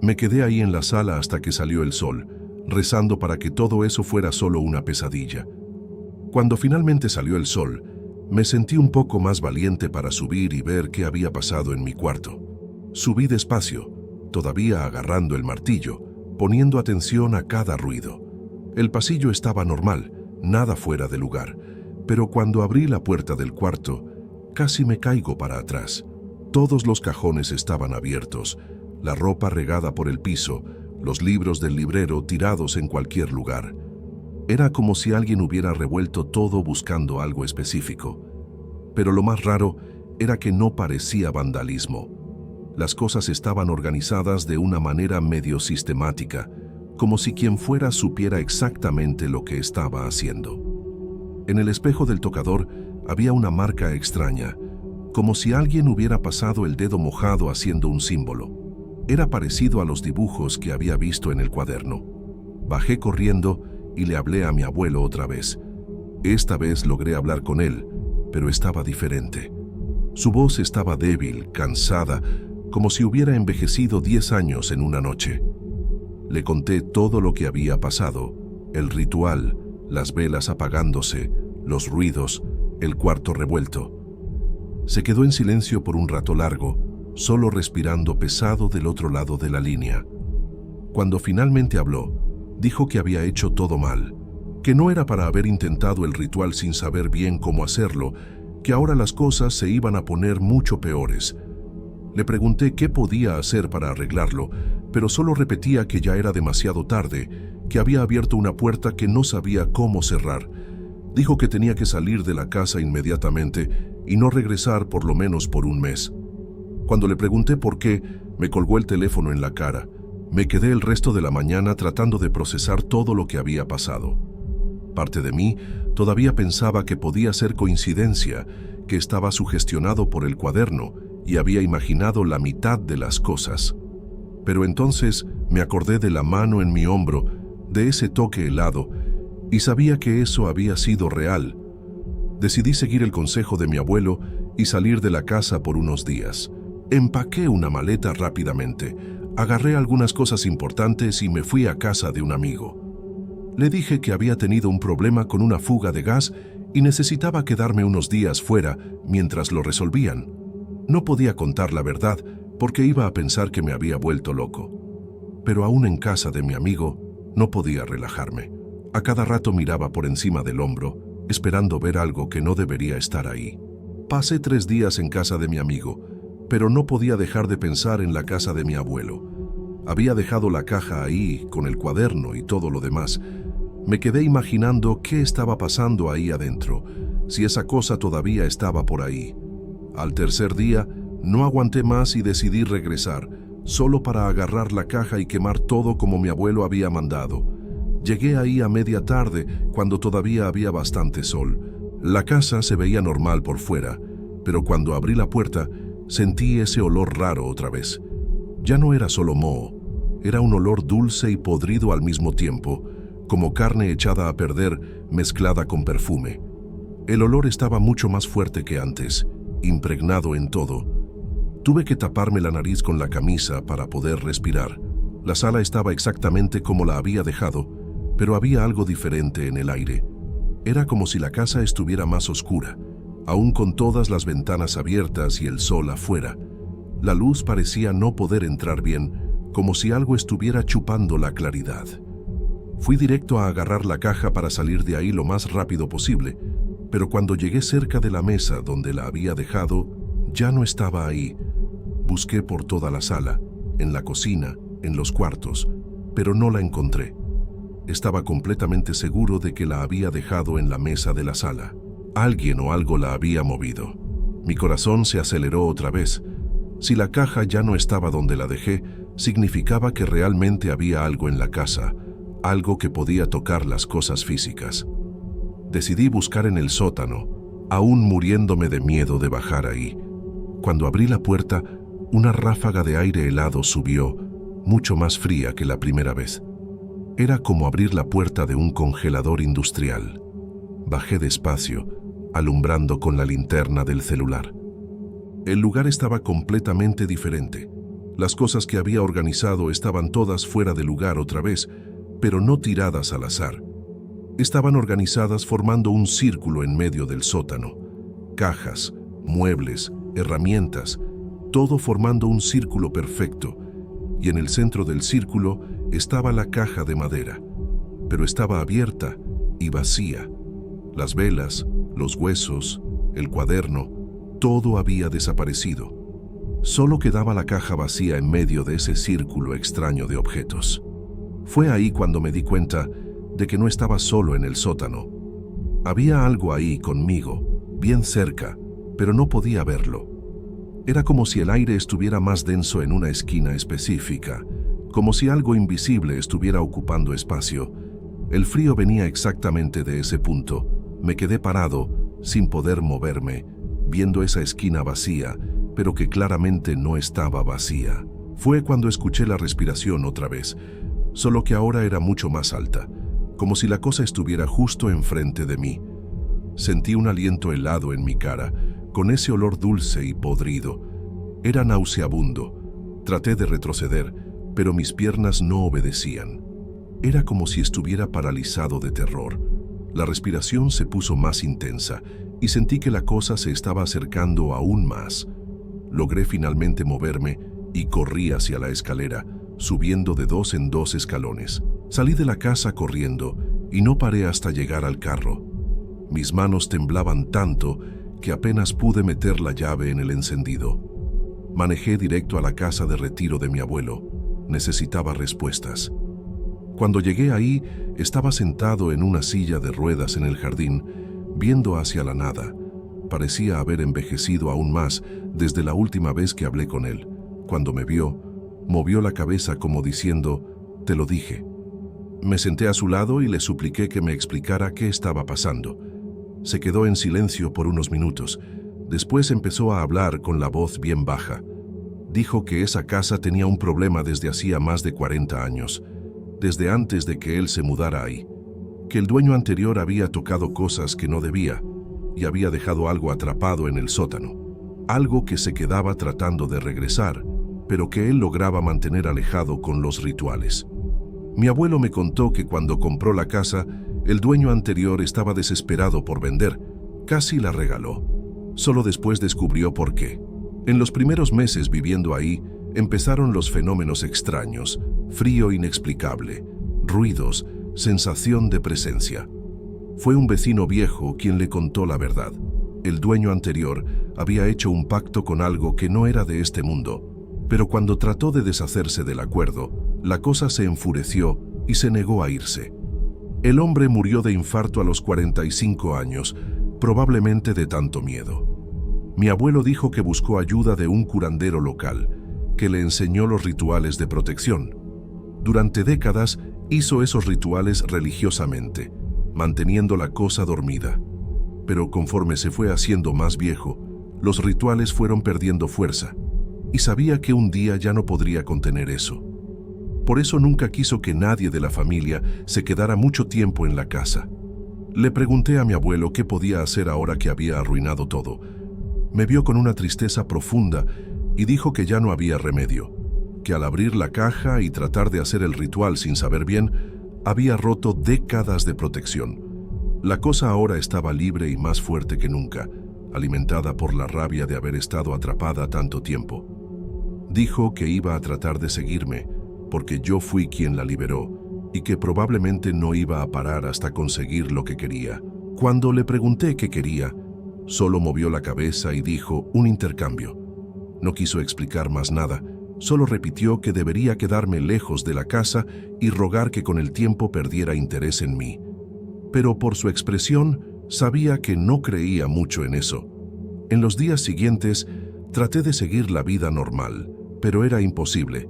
Me quedé ahí en la sala hasta que salió el sol, rezando para que todo eso fuera solo una pesadilla. Cuando finalmente salió el sol, me sentí un poco más valiente para subir y ver qué había pasado en mi cuarto. Subí despacio, todavía agarrando el martillo, poniendo atención a cada ruido. El pasillo estaba normal, nada fuera de lugar, pero cuando abrí la puerta del cuarto, casi me caigo para atrás. Todos los cajones estaban abiertos, la ropa regada por el piso, los libros del librero tirados en cualquier lugar. Era como si alguien hubiera revuelto todo buscando algo específico. Pero lo más raro era que no parecía vandalismo. Las cosas estaban organizadas de una manera medio sistemática, como si quien fuera supiera exactamente lo que estaba haciendo. En el espejo del tocador había una marca extraña, como si alguien hubiera pasado el dedo mojado haciendo un símbolo. Era parecido a los dibujos que había visto en el cuaderno. Bajé corriendo y le hablé a mi abuelo otra vez. Esta vez logré hablar con él, pero estaba diferente. Su voz estaba débil, cansada, como si hubiera envejecido 10 años en una noche. Le conté todo lo que había pasado, el ritual, las velas apagándose, los ruidos, el cuarto revuelto. Se quedó en silencio por un rato largo, solo respirando pesado del otro lado de la línea. Cuando finalmente habló, dijo que había hecho todo mal, que no era para haber intentado el ritual sin saber bien cómo hacerlo, que ahora las cosas se iban a poner mucho peores. Le pregunté qué podía hacer para arreglarlo, pero solo repetía que ya era demasiado tarde, que había abierto una puerta que no sabía cómo cerrar. Dijo que tenía que salir de la casa inmediatamente y no regresar por lo menos por un mes. Cuando le pregunté por qué, me colgó el teléfono en la cara. Me quedé el resto de la mañana tratando de procesar todo lo que había pasado. Parte de mí todavía pensaba que podía ser coincidencia, que estaba sugestionado por el cuaderno y había imaginado la mitad de las cosas. Pero entonces me acordé de la mano en mi hombro, de ese toque helado, y sabía que eso había sido real. Decidí seguir el consejo de mi abuelo y salir de la casa por unos días. Empaqué una maleta rápidamente, agarré algunas cosas importantes y me fui a casa de un amigo. Le dije que había tenido un problema con una fuga de gas y necesitaba quedarme unos días fuera mientras lo resolvían. No podía contar la verdad porque iba a pensar que me había vuelto loco. Pero aún en casa de mi amigo, no podía relajarme. A cada rato miraba por encima del hombro, esperando ver algo que no debería estar ahí. Pasé 3 días en casa de mi amigo, pero no podía dejar de pensar en la casa de mi abuelo. Había dejado la caja ahí, con el cuaderno y todo lo demás. Me quedé imaginando qué estaba pasando ahí adentro, si esa cosa todavía estaba por ahí. Al tercer día, no aguanté más y decidí regresar, solo para agarrar la caja y quemar todo como mi abuelo había mandado. Llegué ahí a media tarde, cuando todavía había bastante sol. La casa se veía normal por fuera, pero cuando abrí la puerta, sentí ese olor raro otra vez. Ya no era solo moho, era un olor dulce y podrido al mismo tiempo, como carne echada a perder mezclada con perfume. El olor estaba mucho más fuerte que antes, impregnado en todo. Tuve que taparme la nariz con la camisa para poder respirar. La sala estaba exactamente como la había dejado, pero había algo diferente en el aire. Era como si la casa estuviera más oscura, aún con todas las ventanas abiertas y el sol afuera. La luz parecía no poder entrar bien, como si algo estuviera chupando la claridad. Fui directo a agarrar la caja para salir de ahí lo más rápido posible, pero cuando llegué cerca de la mesa donde la había dejado, ya no estaba ahí. Busqué por toda la sala, en la cocina, en los cuartos, pero no la encontré. Estaba completamente seguro de que la había dejado en la mesa de la sala. Alguien o algo la había movido. Mi corazón se aceleró otra vez. Si la caja ya no estaba donde la dejé, significaba que realmente había algo en la casa, algo que podía tocar las cosas físicas. Decidí buscar en el sótano, aún muriéndome de miedo de bajar ahí. Cuando abrí la puerta, una ráfaga de aire helado subió, mucho más fría que la primera vez. Era como abrir la puerta de un congelador industrial. Bajé despacio, alumbrando con la linterna del celular. El lugar estaba completamente diferente. Las cosas que había organizado estaban todas fuera de lugar otra vez, pero no tiradas al azar. Estaban organizadas formando un círculo en medio del sótano. Cajas, muebles, herramientas, todo formando un círculo perfecto. Y en el centro del círculo estaba la caja de madera, pero estaba abierta y vacía. Las velas, los huesos, el cuaderno, todo había desaparecido. Solo quedaba la caja vacía en medio de ese círculo extraño de objetos. Fue ahí cuando me di cuenta de que no estaba solo en el sótano. Había algo ahí conmigo, bien cerca, pero no podía verlo. Era como si el aire estuviera más denso en una esquina específica, como si algo invisible estuviera ocupando espacio. El frío venía exactamente de ese punto. Me quedé parado, sin poder moverme, viendo esa esquina vacía, pero que claramente no estaba vacía. Fue cuando escuché la respiración otra vez, solo que ahora era mucho más alta, como si la cosa estuviera justo enfrente de mí. Sentí un aliento helado en mi cara, con ese olor dulce y podrido. Era nauseabundo. Traté de retroceder, pero mis piernas no obedecían. Era como si estuviera paralizado de terror. La respiración se puso más intensa y sentí que la cosa se estaba acercando aún más. Logré finalmente moverme y corrí hacia la escalera, subiendo de 2 en 2 escalones. Salí de la casa corriendo y no paré hasta llegar al carro. Mis manos temblaban tanto que apenas pude meter la llave en el encendido. Manejé directo a la casa de retiro de mi abuelo. Necesitaba respuestas. Cuando llegué ahí, estaba sentado en una silla de ruedas en el jardín, viendo hacia la nada. Parecía haber envejecido aún más desde la última vez que hablé con él. Cuando me vio, movió la cabeza como diciendo, «Te lo dije». Me senté a su lado y le supliqué que me explicara qué estaba pasando. Se quedó en silencio por unos minutos. Después empezó a hablar con la voz bien baja. Dijo que esa casa tenía un problema desde hacía más de 40 años, desde antes de que él se mudara ahí, que el dueño anterior había tocado cosas que no debía y había dejado algo atrapado en el sótano, algo que se quedaba tratando de regresar, pero que él lograba mantener alejado con los rituales. Mi abuelo me contó que cuando compró la casa, el dueño anterior estaba desesperado por vender, casi la regaló. Solo después descubrió por qué. En los primeros meses viviendo ahí, empezaron los fenómenos extraños, frío inexplicable, ruidos, sensación de presencia. Fue un vecino viejo quien le contó la verdad. El dueño anterior había hecho un pacto con algo que no era de este mundo, pero cuando trató de deshacerse del acuerdo, la cosa se enfureció y se negó a irse. El hombre murió de infarto a los 45 años, probablemente de tanto miedo. Mi abuelo dijo que buscó ayuda de un curandero local, que le enseñó los rituales de protección. Durante décadas hizo esos rituales religiosamente, manteniendo la cosa dormida. Pero conforme se fue haciendo más viejo, los rituales fueron perdiendo fuerza, y sabía que un día ya no podría contener eso. Por eso nunca quiso que nadie de la familia se quedara mucho tiempo en la casa. Le pregunté a mi abuelo qué podía hacer ahora que había arruinado todo. Me vio con una tristeza profunda y dijo que ya no había remedio, que al abrir la caja y tratar de hacer el ritual sin saber bien, había roto décadas de protección. La cosa ahora estaba libre y más fuerte que nunca, alimentada por la rabia de haber estado atrapada tanto tiempo. Dijo que iba a tratar de seguirme, porque yo fui quien la liberó, y que probablemente no iba a parar hasta conseguir lo que quería. Cuando le pregunté qué quería, solo movió la cabeza y dijo un intercambio. No quiso explicar más nada, solo repitió que debería quedarme lejos de la casa y rogar que con el tiempo perdiera interés en mí. Pero por su expresión, sabía que no creía mucho en eso. En los días siguientes, traté de seguir la vida normal, pero era imposible.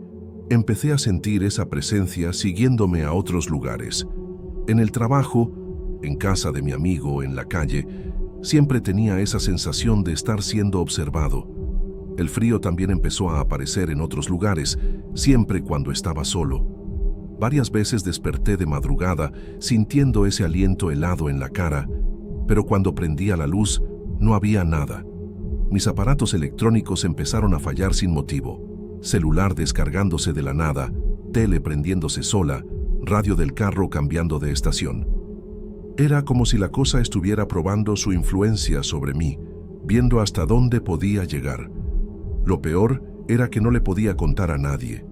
Empecé a sentir esa presencia siguiéndome a otros lugares. En el trabajo, en casa de mi amigo, en la calle, siempre tenía esa sensación de estar siendo observado. El frío también empezó a aparecer en otros lugares, siempre cuando estaba solo. Varias veces desperté de madrugada sintiendo ese aliento helado en la cara, pero cuando prendía la luz no había nada. Mis aparatos electrónicos empezaron a fallar sin motivo. Celular descargándose de la nada, tele prendiéndose sola, radio del carro cambiando de estación. Era como si la cosa estuviera probando su influencia sobre mí, viendo hasta dónde podía llegar. Lo peor era que no le podía contar a nadie.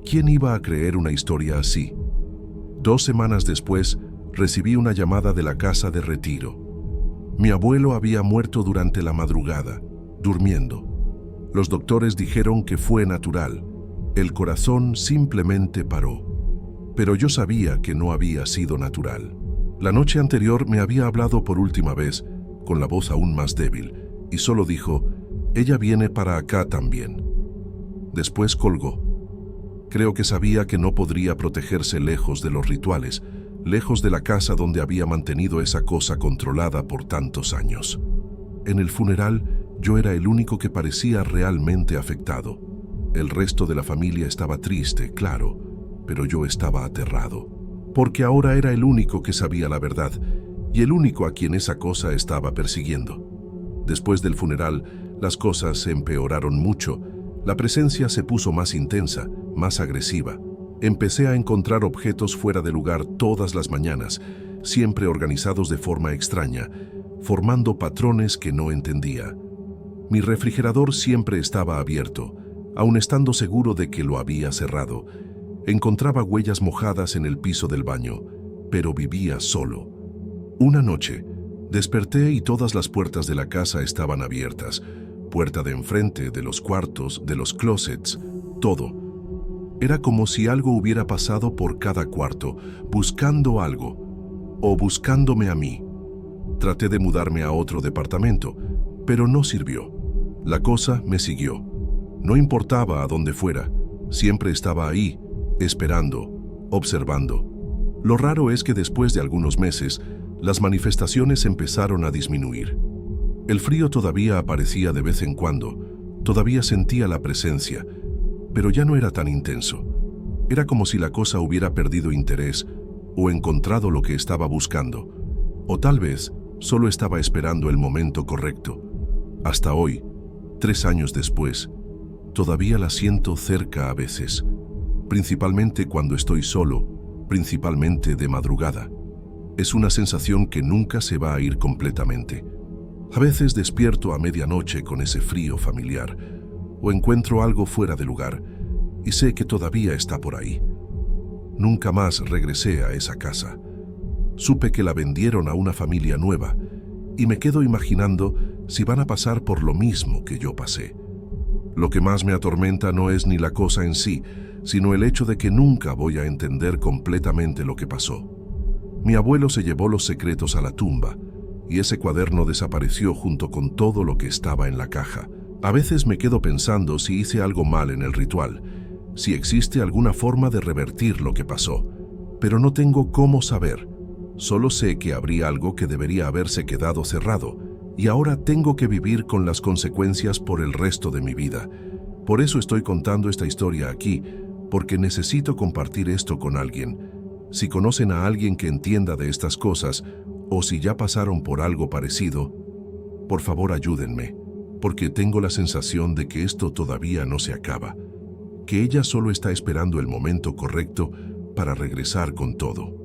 ¿Quién iba a creer una historia así? 2 semanas después, recibí una llamada de la casa de retiro. Mi abuelo había muerto durante la madrugada, durmiendo. Los doctores dijeron que fue natural. El corazón simplemente paró. Pero yo sabía que no había sido natural. La noche anterior me había hablado por última vez, con la voz aún más débil, y solo dijo: «Ella viene para acá también». Después colgó. Creo que sabía que no podría protegerse lejos de los rituales, lejos de la casa donde había mantenido esa cosa controlada por tantos años. En el funeral, yo era el único que parecía realmente afectado. El resto de la familia estaba triste, claro, pero yo estaba aterrado, porque ahora era el único que sabía la verdad y el único a quien esa cosa estaba persiguiendo. Después del funeral, las cosas se empeoraron mucho. La presencia se puso más intensa, más agresiva. Empecé a encontrar objetos fuera de lugar todas las mañanas, siempre organizados de forma extraña, formando patrones que no entendía. Mi refrigerador siempre estaba abierto, aun estando seguro de que lo había cerrado. Encontraba huellas mojadas en el piso del baño, pero vivía solo. Una noche, desperté y todas las puertas de la casa estaban abiertas. Puerta de enfrente, de los cuartos, de los closets, todo. Era como si algo hubiera pasado por cada cuarto, buscando algo, o buscándome a mí. Traté de mudarme a otro departamento, pero no sirvió. La cosa me siguió. No importaba a dónde fuera, siempre estaba ahí, esperando, observando. Lo raro es que después de algunos meses, las manifestaciones empezaron a disminuir. El frío todavía aparecía de vez en cuando, todavía sentía la presencia, pero ya no era tan intenso. Era como si la cosa hubiera perdido interés o encontrado lo que estaba buscando, o tal vez solo estaba esperando el momento correcto. Hasta hoy, 3 años después, todavía la siento cerca a veces, principalmente cuando estoy solo, principalmente de madrugada. Es una sensación que nunca se va a ir completamente. A veces despierto a medianoche con ese frío familiar, o encuentro algo fuera de lugar, y sé que todavía está por ahí. Nunca más regresé a esa casa. Supe que la vendieron a una familia nueva, y me quedo imaginando si van a pasar por lo mismo que yo pasé. Lo que más me atormenta no es ni la cosa en sí, sino el hecho de que nunca voy a entender completamente lo que pasó. Mi abuelo se llevó los secretos a la tumba, y ese cuaderno desapareció junto con todo lo que estaba en la caja. A veces me quedo pensando si hice algo mal en el ritual, si existe alguna forma de revertir lo que pasó, pero no tengo cómo saber. Solo sé que habría algo que debería haberse quedado cerrado, y ahora tengo que vivir con las consecuencias por el resto de mi vida. Por eso estoy contando esta historia aquí, porque necesito compartir esto con alguien. Si conocen a alguien que entienda de estas cosas, o si ya pasaron por algo parecido, por favor ayúdenme, porque tengo la sensación de que esto todavía no se acaba, que ella solo está esperando el momento correcto para regresar con todo.